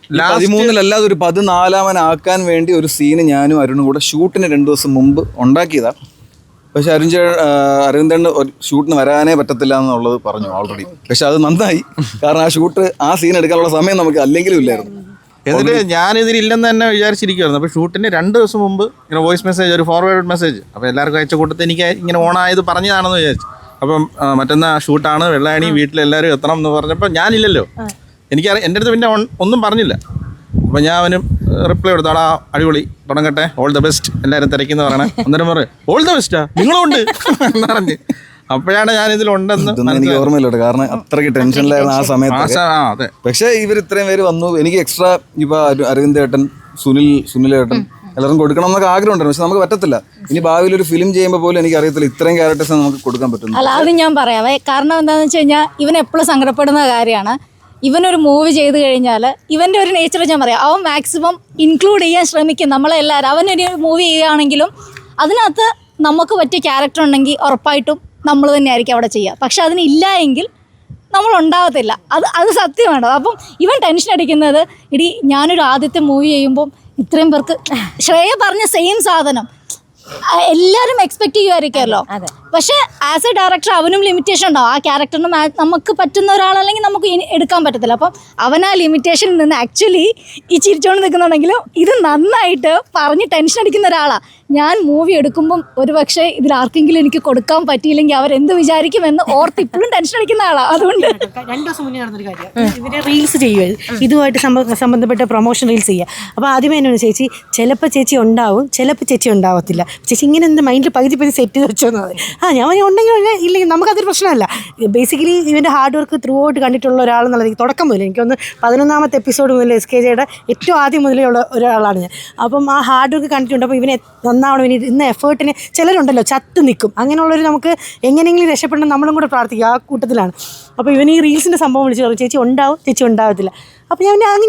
[SPEAKER 10] 13-ലല്ലാതെ ഒരു 14-ആക്കാൻ വേണ്ടി ഒരു സീന് ഞാനും അരുണും കൂടെ ഷൂട്ടിന് 2 ദിവസം മുമ്പ് ഉണ്ടാക്കിയതാണ്. പക്ഷെ അരവിന്ദന് ഷൂട്ടിന് വരാനേ പറ്റത്തില്ല എന്നുള്ളത് പറഞ്ഞു ഓൾറെഡി. പക്ഷെ അത് നന്നായി, കാരണം ആ സീൻ എടുക്കാനുള്ള സമയം നമുക്ക് അല്ലെങ്കിലും ഇല്ലായിരുന്നു.
[SPEAKER 7] എന്നിട്ട് ഞാനിതിലില്ലെന്ന് തന്നെ വിചാരിച്ചിരിക്കുമായിരുന്നു. അപ്പോൾ ഷൂട്ടിന് 2 ദിവസം മുമ്പ് ഇങ്ങനെ വോയിസ് മെസ്സേജ്, ഒരു ഫോർവേഡ് മെസ്സേജ്, അപ്പോൾ എല്ലാവർക്കും അയച്ച കൂട്ടത്തിൽ എനിക്ക് ഇങ്ങനെ ഓണായത് പറഞ്ഞതാണെന്ന് വിചാരിച്ചു. അപ്പം മറ്റന്നാ ഷൂട്ടാണ്, വെള്ളായണി വീട്ടിലെല്ലാവരും എത്തണം എന്ന് പറഞ്ഞപ്പോൾ ഞാനില്ലല്ലോ, എൻ്റെ അടുത്ത് പിന്നെ ഒന്നും പറഞ്ഞില്ല. അപ്പോൾ ഞാൻ അവനും റിപ്ലൈ കൊടുത്തോടാ, അടിപൊളി, തുടങ്ങട്ടെ, ഓൾ ദ ബെസ്റ്റ്, എല്ലാവരും തിരക്കിന്ന് പറയണേ. അന്നേരം പറയും ഓൾ ദ ബെസ്റ്റാ നിങ്ങളുണ്ട് എന്ന് പറഞ്ഞ്. അപ്പോഴാണ് ഞാൻ ഇതിലുണ്ടെന്ന്
[SPEAKER 10] എനിക്ക് ഓർമ്മയില്ല, കാരണം അത്രയ്ക്ക് ടെൻഷനിലായിരുന്നു ആ സമയത്ത്. പക്ഷേ ഇവർ ഇത്രയും പേര് വന്നു, എനിക്ക് എക്സ്ട്രാ ഇപ്പോൾ അരവിന്ദ് ഏട്ടൻ, സുനിൽ ഏട്ടൻ എല്ലാവരും കൊടുക്കണം എന്നൊക്കെ ആഗ്രഹം ഉണ്ടായിരുന്നു. പക്ഷെ നമുക്ക് പറ്റത്തില്ല. ഇനി ഭാവിയിൽ ഒരു ഫിലിം ചെയ്യുമ്പോൾ പോലും എനിക്ക് അറിയത്തില്ല ഇത്രയും ക്യാരക്ടേഴ്സ് നമുക്ക് കൊടുക്കാൻ പറ്റുന്നു.
[SPEAKER 9] അല്ല, അത് ഞാൻ പറയാവേ, കാരണം എന്താണെന്ന് വെച്ച് കഴിഞ്ഞാൽ ഇവൻ എപ്പോഴും സങ്കടപ്പെടുന്ന കാര്യമാണ്. ഇവനൊരു മൂവി ചെയ്ത് കഴിഞ്ഞാൽ ഇവൻ്റെ ഒരു നേച്ചർ ഞാൻ പറയാം, അവൻ മാക്സിമം ഇൻക്ലൂഡ് ചെയ്യാൻ ശ്രമിക്കും നമ്മളെല്ലാവരും. അവനൊരു മൂവി ചെയ്യുകയാണെങ്കിലും അതിനകത്ത് നമുക്ക് പറ്റിയ ക്യാരക്ടർ ഉണ്ടെങ്കിൽ ഉറപ്പായിട്ടും നമ്മൾ തന്നെയായിരിക്കും അവിടെ ചെയ്യുക. പക്ഷെ അതിനില്ല എങ്കിൽ നമ്മളുണ്ടാകത്തില്ല, അത് സത്യമാണ്. അപ്പം ഇവൻ ടെൻഷൻ അടിക്കുന്നത്, ഇടി ഞാനൊരു ആദ്യത്തെ മൂവി ചെയ്യുമ്പം ഇത്രയും പേർക്ക് ശ്രേയ പറഞ്ഞ സെയിം സാധനം എല്ലാവരും എക്സ്പെക്ട് ചെയ്യുമായിരിക്കുമല്ലോ. പക്ഷെ ആസ് എ ഡയറക്ടർ അവനും ലിമിറ്റേഷൻ ഉണ്ടാവും. ആ ക്യാരക്ടറിന് നമുക്ക് പറ്റുന്ന ഒരാളല്ലെങ്കിൽ നമുക്ക് എടുക്കാൻ പറ്റത്തില്ല. അപ്പം അവൻ ആ ലിമിറ്റേഷനിൽ നിന്ന് ആക്ച്വലി ഈ ചിരിച്ചോണ്ട് നിൽക്കുന്നുണ്ടെങ്കിലും ഇത് നന്നായിട്ട് പറഞ്ഞ് ടെൻഷൻ അടിക്കുന്ന ഒരാളാണ്. ഞാൻ മൂവി എടുക്കുമ്പം ഒരു പക്ഷേ ഇതിൽ ആർക്കെങ്കിലും എനിക്ക് കൊടുക്കാൻ പറ്റിയില്ലെങ്കിൽ അവരെന്ത് വിചാരിക്കുമെന്ന് ഓർത്ത് ഇപ്പോഴും ടെൻഷൻ അടിക്കുന്ന ആളാണ്. അതുകൊണ്ട്
[SPEAKER 5] 2 ദിവസം മുന്നേ നടന്നൊരു കാര്യം, ഇതിൻ്റെ റീൽസ് ചെയ്യുക, ഇതുമായിട്ട് സംബന്ധപ്പെട്ട പ്രൊമോഷൻ റീൽസ് ചെയ്യുക. അപ്പോൾ ആദ്യമേ എന്നോട് ചേച്ചി ചിലപ്പോൾ ചേച്ചി ഉണ്ടാവും, ചിലപ്പോൾ ചേച്ചി ഉണ്ടാവത്തില്ല, ചേച്ചി ഇങ്ങനെ എന്ത് മൈൻഡിൽ പകുതി സെറ്റ് ചെയ്ത് വെച്ചോന്ന് പറയും. ഞാൻ ഉണ്ടെങ്കിൽ ഇല്ലെങ്കിൽ നമുക്കതൊരു പ്രശ്നമല്ല. ബേസിക്കലി ഇവൻ്റെ ഹാർഡ് വർക്ക് ത്രൂ ഔട്ട് കണ്ടിട്ടുള്ള ഒരാളെന്നുള്ളത് തുടക്കം മുതൽ എനിക്കൊന്ന് 11ാമത്തെ എപ്പിസോഡ് മുതൽ SKJയുടെ ഏറ്റവും ആദ്യം മുതലേ ഉള്ള ഒരാളാണ് ഞാൻ. അപ്പം ആ ഹാർഡ് വർക്ക് കണ്ടിട്ടുണ്ട്. അപ്പോൾ ഇവനെ നന്നാവണം, ഇവന് ഇന്ന് എഫേർട്ടിന് ചിലരുണ്ടല്ലോ ചത്ത് നിൽക്കും, അങ്ങനെയുള്ളവർ നമുക്ക് എങ്ങനെയെങ്കിലും രക്ഷപ്പെടണം നമ്മളും കൂടെ പ്രാർത്ഥിക്കും, ആ കൂട്ടത്തിലാണ്. അപ്പോൾ ഇവൻ ഈ റീൽസിൻ്റെ സംഭവം വിളിച്ച് പറയും ചേച്ചി ഉണ്ടാവും, ചേച്ചി ഉണ്ടാവത്തില്ല. അപ്പോൾ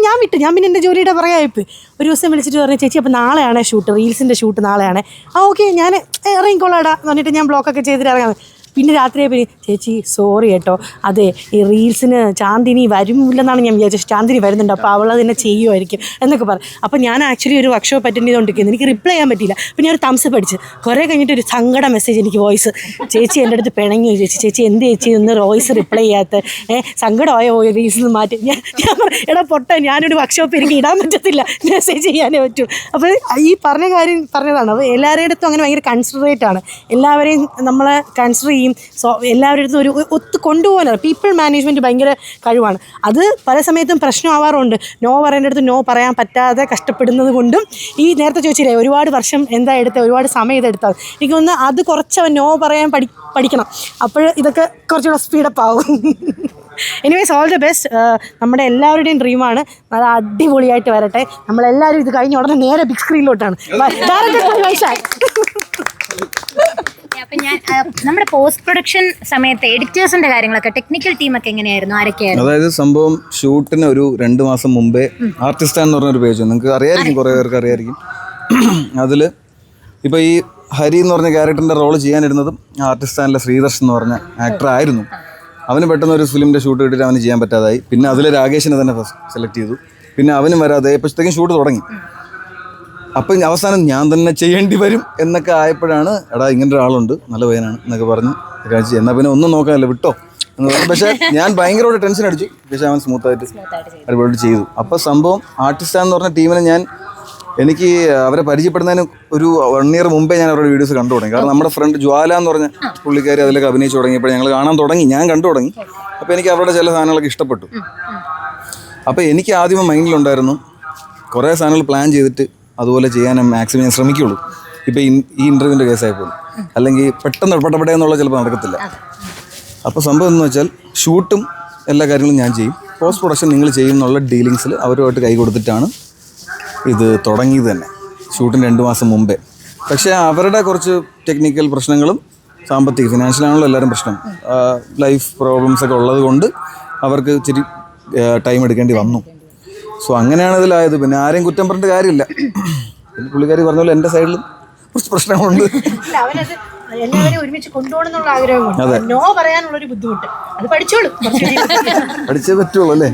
[SPEAKER 5] ഞാൻ വിട്ടു. ഞാൻ പിന്നെ എൻ്റെ ജോലിയുടെ പറയായിപ്പ് ഒരു ദിവസം വിളിച്ചിട്ട് പറഞ്ഞു ചേച്ചി അപ്പോൾ നാളെയാണേ ഷൂട്ട്, റീൽസിൻ്റെ ഷൂട്ട് നാളെയാണേ. ഓക്കെ ഞാൻ ഇറങ്ങിക്കോളാടാ എന്ന് പറഞ്ഞിട്ട് ഞാൻ ബ്ലോക്കൊക്കെ ചെയ്തിട്ട് ഇറങ്ങാൻ. പിന്നെ രാത്രിയായി പിന്നെ ചേച്ചി സോറി കേട്ടോ, അതെ ഈ റീൽസിന് ചാന്ദിനി വരുമില്ലെന്നാണ് ഞാൻ വിചാരിച്ചത്, ചാന്ദിനി വരുന്നുണ്ട് അപ്പോൾ അവൾ അതിനെ ചെയ്യുമായിരിക്കും എന്നൊക്കെ പറഞ്ഞു. അപ്പോൾ ഞാൻ ആക്ച്വലി ഒരു വർക്ക്ഷോപ്പ് അറ്റൻഡ് ചെയ്തുകൊണ്ടിരിക്കുന്നത്, എനിക്ക് റിപ്ലൈ ചെയ്യാൻ പറ്റിയില്ല. അപ്പോൾ ഞാൻ ഒരു തംസ് പഠിച്ച് കുറേ കഴിഞ്ഞിട്ട് ഒരു സങ്കട മെസ്സേജ് എനിക്ക് വോയിസ്, ചേച്ചി എൻ്റെ അടുത്ത് പിണങ്ങി ചേച്ചി എന്ത് ചേച്ചി ഒന്ന് വോയിസ് റിപ്ലൈ ചെയ്യാത്ത, സങ്കടമായോ റീൽസ് മാറ്റി. ഞാൻ എടാ പൊട്ട, ഞാനൊരു വർക്ക്ഷോപ്പ് എനിക്ക് ഇടാൻ പറ്റത്തില്ല, മെസ്സേജ് ചെയ്യാനേ പറ്റൂ. അപ്പോൾ ഈ പറഞ്ഞ കാര്യം പറഞ്ഞതാണ്. അപ്പോൾ എല്ലാവരുടെ അടുത്തും അങ്ങനെ ഭയങ്കര കൺസിഡറേറ്റ് ആണ്, എല്ലാവരെയും നമ്മളെ കൺസിഡർ ചെയ്യും. എല്ലാവരുടെ അടുത്തും ഒരു ഒത്തു കൊണ്ടുപോകാനാണ്. പീപ്പിൾ മാനേജ്മെൻറ്റ് ഭയങ്കര കഴിവാണ്. അത് പല സമയത്തും പ്രശ്നമാവാറുണ്ട്. നോ പറയേണ്ടടുത്ത് നോ പറയാൻ പറ്റാതെ കഷ്ടപ്പെടുന്നത് കൊണ്ടും ഈ നേരത്തെ ചോദിച്ചില്ലേ ഒരുപാട് വർഷം എന്താ എടുത്തത്, ഒരുപാട് സമയം ഇതെടുത്തത്, എനിക്ക് തോന്നുന്നു അത് കുറച്ച് നോ പറയാൻ പഠിക്കണം. അപ്പോൾ ഇതൊക്കെ കുറച്ചുകൂടെ സ്പീഡപ്പ് ആവും. Anyways all the best. നമ്മുടെ എല്ലാവരുടെയും ഡ്രീമാണ് നല്ല അടിപൊളിയായിട്ട് വരട്ടെ. നമ്മളെല്ലാവരും ഇത് കഴിഞ്ഞ ഉടനെ നേരെ ബിഗ് സ്ക്രീനിലോട്ടാണ്.
[SPEAKER 1] അപ്പം ഞാൻ നമ്മുടെ പോസ്റ്റ് പ്രൊഡക്ഷൻ സമയത്ത് എഡിറ്റേഴ്സിന്റെ കാര്യങ്ങളൊക്കെ ടെക്നിക്കൽ ടീമൊക്കെ എങ്ങനെയായിരുന്നു, ആരൊക്കെയായിരുന്നു?
[SPEAKER 10] അതായത് സംഭവം ഷൂട്ടിന് ഒരു 2 മാസം മുമ്പേ ആർട്ടിസ്റ്റ് എന്ന് പറഞ്ഞൊരു പേജ് നിങ്ങൾക്ക് അറിയായിരിക്കും, കുറേ പേർക്ക് അറിയായിരിക്കും. അതിൽ ഇപ്പോൾ ഈ ഹരി എന്ന് പറഞ്ഞ ക്യാരക്ടറിൻ്റെ റോള് ചെയ്യാനിരുന്നതും ആർട്ടിസ്റ്റാനിലെ ശ്രീദർശൻ എന്ന് പറഞ്ഞ ആക്ടർ ആയിരുന്നു. അവന് പെട്ടെന്ന് ഒരു ഫിലിമിൻ്റെ ഷൂട്ട് കിട്ടിയിട്ട് അവന് ചെയ്യാൻ പറ്റാതായി. പിന്നെ അതിൽ രാകേഷിനെ തന്നെ സെലക്ട് ചെയ്തു. പിന്നെ അവനും വരാതെ ഇപ്പോഴത്തേക്കും ഷൂട്ട് തുടങ്ങി. അപ്പം അവസാനം ഞാൻ തന്നെ ചെയ്യേണ്ടി വരും എന്നൊക്കെ ആയപ്പോഴാണ് എടാ ഇങ്ങനെ ഒരാളുണ്ട് നല്ല പയ്യനാണ് എന്നൊക്കെ പറഞ്ഞ് കഴിച്ച് എന്നാൽ പിന്നെ ഒന്നും നോക്കാനല്ല വിട്ടോ എന്ന് പറഞ്ഞു. പക്ഷേ ഞാൻ ഭയങ്കരമായിട്ട് ടെൻഷൻ അടിച്ചു. പക്ഷേ അവൻ സ്മൂത്തായിട്ട് അടിപൊളിയായിട്ട് ചെയ്തു. അപ്പോൾ സംഭവം ആർട്ടിസ്റ്റാന്ന് പറഞ്ഞ ടീമിനെ എനിക്ക് അവരെ പരിചയപ്പെടുന്നതിന് ഒരു 1 year മുമ്പേ ഞാൻ അവരുടെ വീഡിയോസ് കണ്ടു തുടങ്ങി. കാരണം നമ്മുടെ ഫ്രണ്ട് ജ്വാല എന്ന് പറഞ്ഞ പുള്ളിക്കാരി അതിലൊക്കെ അഭിനയിച്ച് തുടങ്ങിയപ്പോൾ ഞങ്ങൾ കാണാൻ തുടങ്ങി, ഞാൻ കണ്ടു തുടങ്ങി. അപ്പോൾ എനിക്ക് അവരുടെ ചില സാധനങ്ങളൊക്കെ ഇഷ്ടപ്പെട്ടു. അപ്പോൾ എനിക്ക് ആദ്യമേ മൈൻഡിലുണ്ടായിരുന്നു കുറേ സാധനങ്ങൾ പ്ലാൻ ചെയ്തിട്ട് അതുപോലെ ചെയ്യാൻ മാക്സിമം ഞാൻ ശ്രമിക്കുള്ളൂ. ഇപ്പോൾ ഈ ഇൻ്റർവ്യൂവിൻ്റെ കേസായപ്പോൾ അല്ലെങ്കിൽ പെട്ടെന്ന് പെട്ടപ്പെട്ടേ എന്നുള്ള ചിലപ്പോൾ നടക്കത്തില്ല. അപ്പോൾ സംഭവം എന്ന് വെച്ചാൽ ഷൂട്ടും എല്ലാ കാര്യങ്ങളും ഞാൻ ചെയ്യും, പോസ്റ്റ് പ്രൊഡക്ഷൻ നിങ്ങൾ ചെയ്യും എന്നുള്ള ഡീലിങ്സിൽ അവരുമായിട്ട് കൈ കൊടുത്തിട്ടാണ് ഇത് തുടങ്ങിയത് തന്നെ ഷൂട്ടിന് 2 മാസം മുമ്പേ. പക്ഷേ അവരുടെ കുറച്ച് ടെക്നിക്കൽ പ്രശ്നങ്ങളും സാമ്പത്തിക ഫിനാൻഷ്യലാണല്ലോ എല്ലാവരും പ്രശ്നം, ലൈഫ് പ്രോബ്ലംസൊക്കെ ഉള്ളത് കൊണ്ട് അവർക്ക് ഇച്ചിരി ടൈം എടുക്കേണ്ടി വന്നു. സോ അങ്ങനെയാണ് ഇതിലായത്. പിന്നെ ആരെയും കുറ്റം പറഞ്ഞിട്ട് കാര്യമില്ല. പിന്നെ പുള്ളിക്കാരി പറഞ്ഞ പോലെ എൻ്റെ സൈഡിലും കുറച്ച് പ്രശ്നങ്ങളുണ്ട്.
[SPEAKER 5] എല്ലാവരെയും ഒരുമിച്ച് കൊണ്ടുപോകണമെന്നുള്ള ആഗ്രഹമുണ്ട്. നോ പറയാനുള്ളൊരു ബുദ്ധിമുട്ട് അത് പഠിച്ചോളൂ,
[SPEAKER 10] പഠിച്ചേ പറ്റുള്ളൂ അല്ലേ?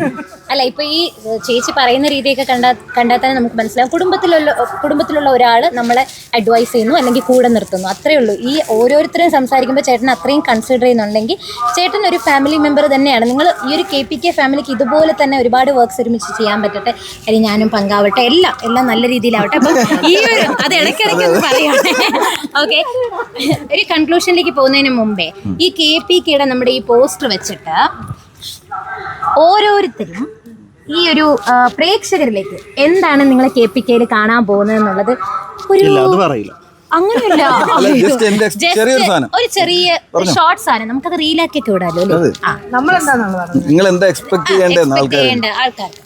[SPEAKER 1] അല്ല ഇപ്പൊ ഈ ചേച്ചി പറയുന്ന രീതിയൊക്കെ കണ്ടാൽ തന്നെ നമുക്ക് മനസ്സിലാവും കുടുംബത്തിലുള്ള ഒരാൾ നമ്മളെ അഡ്വൈസ് ചെയ്യുന്നു അല്ലെങ്കിൽ കൂടെ നിർത്തുന്നു, അത്രയേ ഉള്ളൂ. ഈ ഓരോരുത്തരും സംസാരിക്കുമ്പോൾ ചേട്ടൻ അത്രയും കൺസിഡർ ചെയ്യുന്നുണ്ടെങ്കിൽ ചേട്ടൻ ഒരു ഫാമിലി മെമ്പർ തന്നെയാണ്. നിങ്ങൾ ഈ ഒരു KPK ഫാമിലിക്ക് ഇതുപോലെ തന്നെ ഒരുപാട് വർക്ക്സ് ഒരുമിച്ച് ചെയ്യാൻ പറ്റട്ടെ, അല്ലെങ്കിൽ ഞാനും പങ്കാവട്ടെ, എല്ലാം നല്ല രീതിയിലാവട്ടെ. അപ്പം ഈ ഒരു അത് ഇടയ്ക്കിടയ്ക്ക് ഒന്ന് പറയുകയാണ്. ഓക്കെ, ഒരു കൺക്ലൂഷനിലേക്ക് പോകുന്നതിന് മുമ്പേ ഈ KPKയുടെ നമ്മുടെ ഈ പോസ്റ്റർ വെച്ചിട്ട് ഓരോരുത്തരും ഈ ഒരു പ്രേക്ഷകരിലേക്ക് എന്താണ് നിങ്ങൾ KPKയിൽ കാണാൻ പോകുന്നത് എന്നുള്ളത് അങ്ങനെയല്ല, ഒരു ചെറിയ ഷോർട്ട് സാധനം നമുക്കത് റീലാക്കിയൊക്കെ വിടാലോ അല്ലേ?
[SPEAKER 10] നിങ്ങൾ എന്താ എക്സ്പെക്ട് ചെയ്യേണ്ട
[SPEAKER 1] ആൾക്കാർക്ക്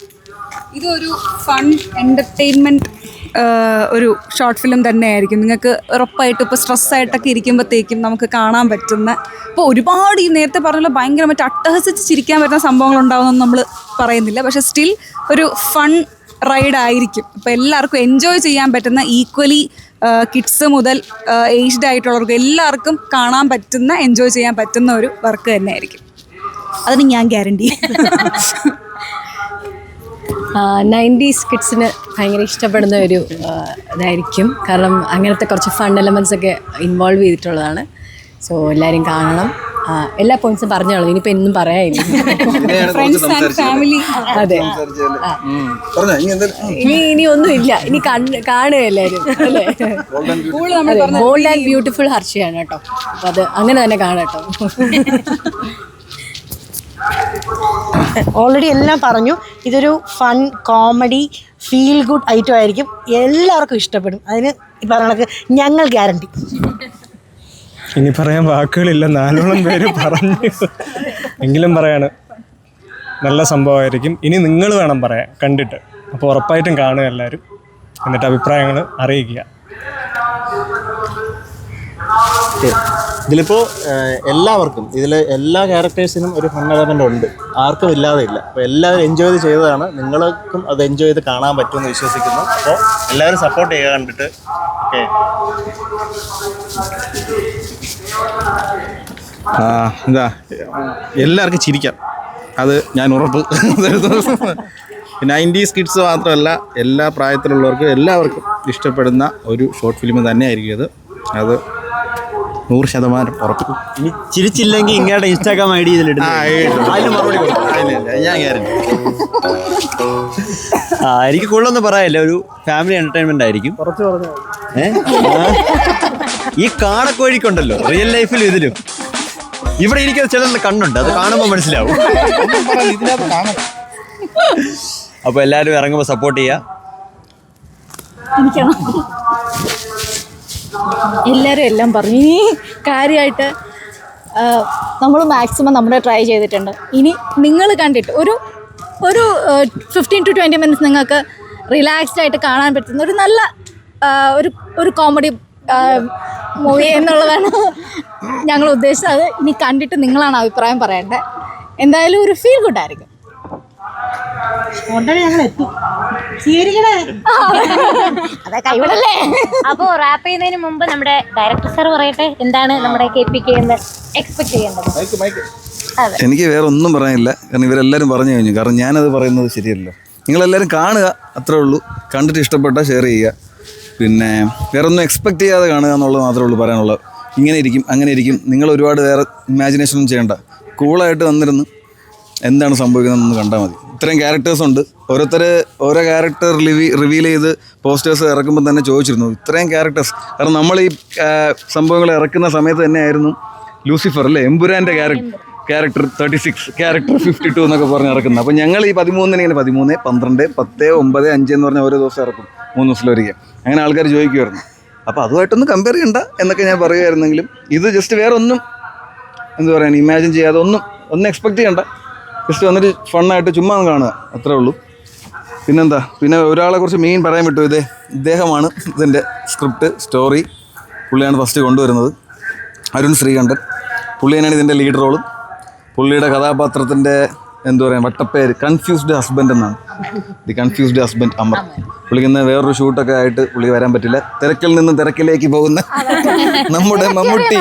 [SPEAKER 3] ഇതൊരു ഫൺ എൻ്റർടൈൻമെൻറ്റ് ഒരു ഷോർട്ട് ഫിലിം തന്നെയായിരിക്കും. നിങ്ങൾക്ക് ഉറപ്പായിട്ടും ഇപ്പോൾ സ്ട്രെസ്സായിട്ടൊക്കെ ഇരിക്കുമ്പോഴത്തേക്കും നമുക്ക് കാണാൻ പറ്റുന്ന, ഇപ്പോൾ ഒരുപാട് ഈ നേരത്തെ പറഞ്ഞ ഭയങ്കരമായിട്ട് അട്ടഹസിച്ച് ചിരിക്കാൻ പറ്റുന്ന സംഭവങ്ങൾ ഉണ്ടാവുമെന്ന് നമ്മൾ പറയുന്നില്ല. പക്ഷേ സ്റ്റിൽ ഒരു ഫൺ റൈഡായിരിക്കും. ഇപ്പോൾ എല്ലാവർക്കും എൻജോയ് ചെയ്യാൻ പറ്റുന്ന, ഈക്വലി കിഡ്സ് മുതൽ ഏജ്ഡ് ആയിട്ടുള്ളവർക്ക് എല്ലാവർക്കും കാണാൻ പറ്റുന്ന, എൻജോയ് ചെയ്യാൻ പറ്റുന്ന ഒരു വർക്ക് തന്നെയായിരിക്കും. അതിന് ഞാൻ ഗ്യാരണ്ടി.
[SPEAKER 4] 90s കിഡ്സിന് ഭയങ്കര ഇഷ്ടപ്പെടുന്ന ഒരു ഇതായിരിക്കും. കാരണം അങ്ങനത്തെ കുറച്ച് ഫൺ എലമെൻറ്റ്സ് ഒക്കെ ഇൻവോൾവ് ചെയ്തിട്ടുള്ളതാണ്. സോ എല്ലാവരും കാണണം. എല്ലാ പോയിന്റ്സും പറഞ്ഞോളൂ, ഇനിയിപ്പോൾ എന്നും പറയാനില്ല.
[SPEAKER 3] Friends and family.
[SPEAKER 4] അതെ, ഇനി ഒന്നും ഇല്ല, ഇനി കാണുക എല്ലാവരും അല്ലേ. ബോൾഡ് ആൻഡ് ബ്യൂട്ടിഫുൾ ഹർഷയാണ് കേട്ടോ. അപ്പോൾ അത് അങ്ങനെ തന്നെ കാണട്ടോ.
[SPEAKER 5] ഓൾറെഡി എല്ലാം പറഞ്ഞു. ഇതൊരു fun comedy feel good item ആയിരിക്കും, എല്ലാവർക്കും ഇഷ്ടപ്പെടും. അതിന് ഈ പറഞ്ഞ കണക്ക് ഞങ്ങൾ ഗ്യാരണ്ടി.
[SPEAKER 2] ഇനി പറയാൻ വാക്കുകളില്ല, 4ഓളം പേര് പറഞ്ഞു. എങ്കിലും പറയാണ് നല്ല സംഭവമായിരിക്കും. ഇനി നിങ്ങൾ വേണം പറയാൻ കണ്ടിട്ട്. അപ്പോൾ ഉറപ്പായിട്ടും കാണുക എല്ലാവരും, എന്നിട്ട് അഭിപ്രായങ്ങൾ അറിയിക്കുക.
[SPEAKER 6] ഇതിലിപ്പോൾ എല്ലാവർക്കും എല്ലാ ക്യാരക്ടേഴ്സിനും ഒരു ഫൺ എലമെൻ്റ് ഉണ്ട്, ആർക്കും ഇല്ലാതെ ഇല്ല. അപ്പോൾ എല്ലാവരും എൻജോയ് ചെയ്തതാണ്, നിങ്ങൾക്കും അത് എൻജോയ് ചെയ്ത് കാണാൻ പറ്റുമെന്ന് വിശ്വസിക്കുന്നു. അപ്പോൾ എല്ലാവരും സപ്പോർട്ട് ചെയ്യുക കണ്ടിട്ട്. ഓക്കെ,
[SPEAKER 7] എന്താ എല്ലാവർക്കും ചിരിക്കാം, അത് ഞാൻ ഉറപ്പ് തരുന്നു. 90s കിഡ്സ് മാത്രമല്ല, എല്ലാ പ്രായത്തിലുള്ളവർക്കും എല്ലാവർക്കും ഇഷ്ടപ്പെടുന്ന ഒരു ഷോർട്ട് ഫിലിം തന്നെയായിരിക്കും ഇത്. അത് 100% ഉറപ്പ്.
[SPEAKER 8] ഇനി ചിരിച്ചില്ലെങ്കിൽ ഇങ്ങയുടെ ഇൻസ്റ്റാഗ്രാം ID ഇതിലിടും, അതിന് മറുപടി കൊടുക്കും. ഞാൻ ഗ്യാരണ്ടി. എനിക്ക് കൂടുതലൊന്നും പറയാനില്ല, ഒരു ഫാമിലി എന്റർടൈൻമെന്റ് ആയിരിക്കും. ഈ കാടക്കോഴിക്കുണ്ടല്ലോ റിയൽ ലൈഫിലും ഇതിലും ഇവിടെ ഇരിക്കുന്ന ചിലരുടെ കണ്ണുണ്ട്, അത് കാണുമ്പോൾ മനസ്സിലാവും. അപ്പൊ എല്ലാവരും ഇറങ്ങുമ്പോൾ സപ്പോർട്ട് ചെയ്യുക.
[SPEAKER 9] എല്ലാവരും എല്ലാം പറഞ്ഞു. ഇനി കാര്യമായിട്ട് നമ്മൾ മാക്സിമം നമ്മുടെ ട്രൈ ചെയ്തിട്ടുണ്ട്. ഇനി നിങ്ങൾ കണ്ടിട്ട് ഒരു 15 to 20 minutes നിങ്ങൾക്ക് റിലാക്സ്ഡ് ആയിട്ട് കാണാൻ പറ്റുന്ന ഒരു നല്ല ഒരു കോമഡി മൂവി എന്നുള്ളതാണ് ഞങ്ങൾ ഉദ്ദേശിച്ചത്. അത് ഇനി കണ്ടിട്ട് നിങ്ങളാണ് അഭിപ്രായം പറയേണ്ടത്. എന്തായാലും ഒരു ഫീൽ ഗുഡ് ആയിരിക്കും.
[SPEAKER 1] അപ്പോ റാപ്പ് ചെയ്യുന്നതിന് മുമ്പ് നമ്മുടെ ഡയറക്ടർ സാർ പറയട്ടെ, എന്താണ് നമ്മുടെ KPK എന്ന് എക്സ്പെക്ട് ചെയ്യേണ്ടത്?
[SPEAKER 10] എനിക്ക് വേറെ ഒന്നും പറയാനില്ല, കാരണം ഇവരെല്ലാവരും പറഞ്ഞു കഴിഞ്ഞു. കാരണം ഞാനത് പറയുന്നത് ശരിയല്ലോ. നിങ്ങളെല്ലാവരും കാണുക, അത്രേ ഉള്ളൂ. കണ്ടിട്ട് ഇഷ്ടപ്പെട്ടാൽ ഷെയർ ചെയ്യുക. പിന്നെ വേറെ ഒന്നും എക്സ്പെക്ട് ചെയ്യാതെ കാണുക എന്നുള്ളത് മാത്രമേ ഉള്ളൂ പറയാനുള്ളത്. ഇങ്ങനെ ഇരിക്കും, അങ്ങനെ ഇരിക്കും, നിങ്ങൾ ഒരുപാട് വേറെ ഇമാജിനേഷനൊന്നും ചെയ്യേണ്ട. കൂളായിട്ട് വന്നിരുന്ന് എന്താണ് സംഭവിക്കുന്നതെന്ന് കണ്ടാൽ മതി. ഇത്രയും ക്യാരക്ടേഴ്സ് ഉണ്ട്, ഓരോ ക്യാരക്ടർ റിവീൽ ചെയ്ത് പോസ്റ്റേഴ്സ് ഇറക്കുമ്പോൾ തന്നെ ചോദിച്ചിരുന്നു ഇത്രയും ക്യാരക്ടേഴ്സ്. കാരണം നമ്മൾ ഈ സംഭവങ്ങൾ ഇറക്കുന്ന സമയത്ത് തന്നെയായിരുന്നു ലൂസിഫർ അല്ലേ, എമ്പുരാൻ്റെ ക്യാരക്ടർ 36, ക്യാരക്ടർ 52 എന്നൊക്കെ പറഞ്ഞ് ഇറക്കുന്നത്. അപ്പോൾ ഞങ്ങൾ ഈ 13 ഇങ്ങനെ 13, 12, 10, 9, 5 എന്ന് പറഞ്ഞാൽ ഓരോ ദിവസം ഇറക്കും, 3 ദിവസത്തിലൊരിക്കൽ. അങ്ങനെ ആൾക്കാർ ചോദിക്കുമായിരുന്നു. അപ്പോൾ അതുമായിട്ടൊന്നും കമ്പയർ ചെയ്യണ്ട എന്നൊക്കെ ഞാൻ പറയുമായിരുന്നെങ്കിലും ഇത് ജസ്റ്റ് വേറെ ഒന്നും എന്താ പറയുക, ഇമാജിൻ ചെയ്യാതെ ഒന്നും എക്സ്പെക്ട് ചെയ്യണ്ട. ജസ്റ്റ് വന്നിട്ട് ഫണ്ണായിട്ട് ചുമ്മാ കാണുക, അത്രേ ഉള്ളൂ. പിന്നെന്താ, പിന്നെ ഒരാളെ കുറിച്ച് മെയിൻ പറയാൻ വിട്ടു. ഇദ്ദേഹമാണ് ഇതിൻ്റെ സ്ക്രിപ്റ്റ് സ്റ്റോറി, പുള്ളിയാണ് ഫസ്റ്റ് കൊണ്ടുവരുന്നത്. അരുൺ ശ്രീകണ്ഠൻ പുള്ളി തന്നെയാണ് ഇതിൻ്റെ ലീഡ് റോളും. പുള്ളിയുടെ കഥാപാത്രത്തിൻ്റെ എന്താ പറയുക വട്ടപ്പേര് കൺഫ്യൂസ്ഡ് ഹസ്ബൻഡ് എന്നാണ്. The confused husband Amar. പുള്ളിക്ക് ഇന്ന് വേറൊരു ഷൂട്ടൊക്കെ ആയിട്ട് പുള്ളി വരാൻ പറ്റില്ല. തിരക്കിൽ നിന്നും തിരക്കിലേക്ക് പോകുന്ന നമ്മുടെ മമ്മൂട്ടി.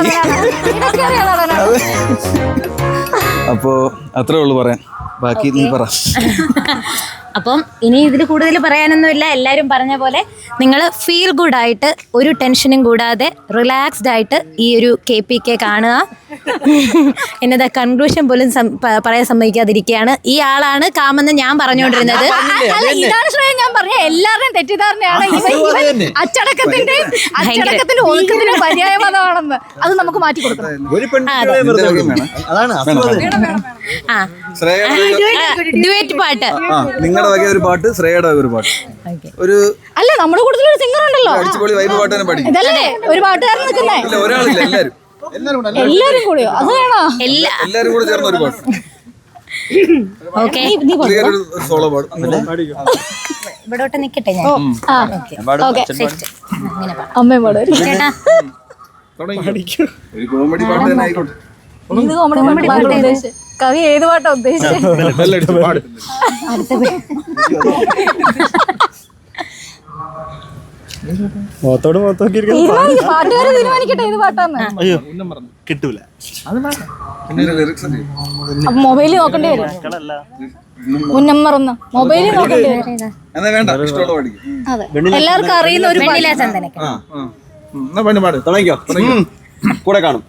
[SPEAKER 10] അപ്പോൾ അത്രേ ഉള്ളൂ പറയാൻ, ബാക്കി നീ പറ.
[SPEAKER 1] അപ്പം ഇനി ഇതിൽ കൂടുതൽ പറയാനൊന്നുമില്ല. എല്ലാവരും പറഞ്ഞ പോലെ നിങ്ങൾ ഫീൽ ഗുഡായിട്ട് ഒരു ടെൻഷനും കൂടാതെ റിലാക്സ്ഡ് ആയിട്ട് ഈ ഒരു KPK കാണുക. എന്നതാ കൺക്ലൂഷൻ പോലും പറയാൻ സമ്മതിക്കാതിരിക്കുകയാണ്. ഈ ആളാണ് കാമെന്ന് ഞാൻ പറഞ്ഞുകൊണ്ടിരുന്നത്.
[SPEAKER 9] ഇതാണ് ശ്രേയ ഞാൻ പറഞ്ഞ എല്ലാവരുടെയും തെറ്റിദ്ധാരണയാണ് അച്ചടക്കത്തിന്റെ ഒതുക്കത്തിന്റെ പര്യായപദമാണെന്ന്. അത് നമുക്ക് മാറ്റി കൊടുക്കണം.
[SPEAKER 1] ഡ്യുവറ്റ് പാട്ട്,
[SPEAKER 10] നിങ്ങളുടെ വക ഒരു പാട്ട്, ശ്രേയയുടെ ഒരു പാട്ട്, ഒരു
[SPEAKER 9] അല്ല നമ്മുടെ കൂട്ടത്തിൽ ഒരു സിംഗർ ഉണ്ടല്ലോ,
[SPEAKER 10] അടിച്ചുപൊളി വൈബ് പാട്ട് തന്നെ പഠിക്കും.
[SPEAKER 9] ഇതല്ലേ ഒരു പാട്ടുകാരൻ നിൽക്കുന്നേ,
[SPEAKER 10] ഒരാളില്ല
[SPEAKER 9] എല്ലാരും കൂടിയോ? അത് വേണോ?
[SPEAKER 10] എല്ലാരും കൂടെ ചേർന്ന ഒരു പാട്ട്.
[SPEAKER 1] ഓക്കെ,
[SPEAKER 10] സോളോ പാടും.
[SPEAKER 1] ഇവിടോട്ട് നിക്കട്ടെ ഞാൻ.
[SPEAKER 9] അമ്മയും പാടും.
[SPEAKER 10] ഒരു കോമഡി പാട്ട് തന്നെ ആയിക്കോട്ടെ.
[SPEAKER 9] ഇത് കോമഡി പാട്ട് ഉദ്ദേശിച്ചത് കവി ഏത് പാട്ടാ ഉദ്ദേശിച്ചത്? പാട്ടുകാരെ തീരുമാനിക്കട്ടെ ഏത് പാട്ടാന്ന്.
[SPEAKER 6] കിട്ടൂല,
[SPEAKER 9] മൊബൈലിൽ നോക്കേണ്ടി വരും. മുന്നമ്മറന്ന് മൊബൈലിൽ നോക്കേണ്ടി വരും. അതെ, എല്ലാവർക്കും അറിയുന്ന ഒരു
[SPEAKER 1] വെണ്ണിലാ ചന്ദനക്ക്.
[SPEAKER 8] കൂടെ കാണും.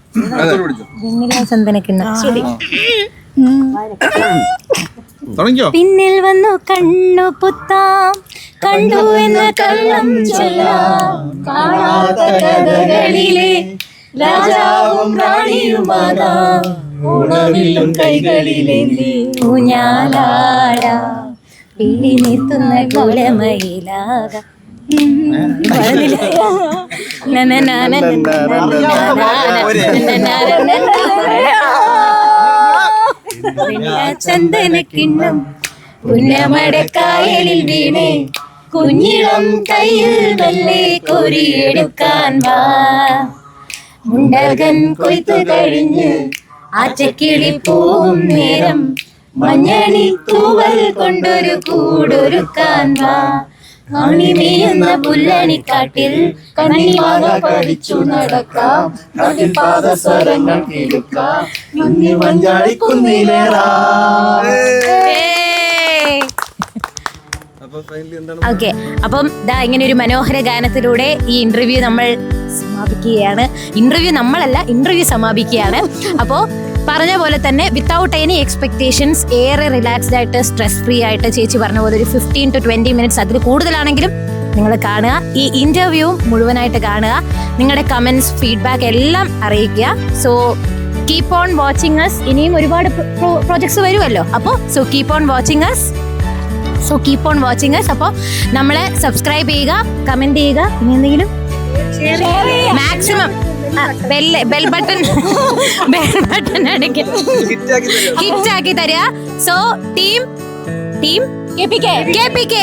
[SPEAKER 1] വെണ്ണിലാ ചന്ദനക്കിന്ന് പിന്നിൽ വന്നു കണ്ണു പുത്താം, കണ്ടു എന്ന കള്ളം ചൊല്ലാം, കാണാത്ത കഥകളിലെ രാജാവും റാണിയുമാകാം, ഊണവില്ലും കൈകളിലേന്തി ഊഞ്ഞാലാടാം, പിടി നിർത്തുന്ന കുലമയിലാകാം. ചന്ദനക്കിണ്ണം പുന്നമടക്കായലിൽ വീണേ കുഞ്ഞിളം കയ്യിൽ മെല്ലെ കോരിയെടുക്കാൻ വാ. മുണ്ടകൻ കൊയ്ത്തു കഴിഞ്ഞ് ആറ്റക്കിളി പോവും നേരം മഞ്ഞണി തൂവൽ കൊണ്ടൊരു കൂടൊരുക്കാൻ വാ. കാണിമേയുന്ന പുല്ലണിക്കാട്ടിൽ കണ്ണിമാങ്ങ പറിച്ചു നടക്കാം. പാദസ്വരങ്ങൾ കേൾക്കാം. ഓക്കെ, അപ്പം ദാ ഇങ്ങനെ ഒരു മനോഹര ഗാനത്തിലൂടെ ഈ ഇന്റർവ്യൂ നമ്മൾ സമാപിക്കുകയാണ്. ഇന്റർവ്യൂ സമാപിക്കുകയാണ്. അപ്പോൾ പറഞ്ഞ പോലെ തന്നെ വിത്തൗട്ട് എനി എക്സ്പെക്ടേഷൻസ് ഏറെ റിലാക്സ്ഡ് ആയിട്ട് സ്ട്രെസ് ഫ്രീ ആയിട്ട് ചേച്ചി പറഞ്ഞ പോലെ ഒരു 15 to 20 മിനിറ്റ്സ് അതിൽ കൂടുതലാണെങ്കിലും നിങ്ങൾ കാണുക. ഈ ഇന്റർവ്യൂ മുഴുവനായിട്ട് കാണുക. നിങ്ങളുടെ കമന്റ്സ് ഫീഡ്ബാക്ക് എല്ലാം അറിയിക്കുക. So keep on watching us. ഇനിയും ഒരുപാട് പ്രോജക്ട്സ് വരുമല്ലോ. അപ്പോൾ കീപ് ഓൺ വാച്ചിങ് അസ്. അപ്പോൾ നമ്മളെ സബ്സ്ക്രൈബ് ചെയ്യുക, കമന്റ് ചെയ്യുക, ഇനി എന്തെങ്കിലും മാക്സിമം ബെൽ ബട്ടൺ ഹിറ്റ് ആക്കി തരിക. So team KPK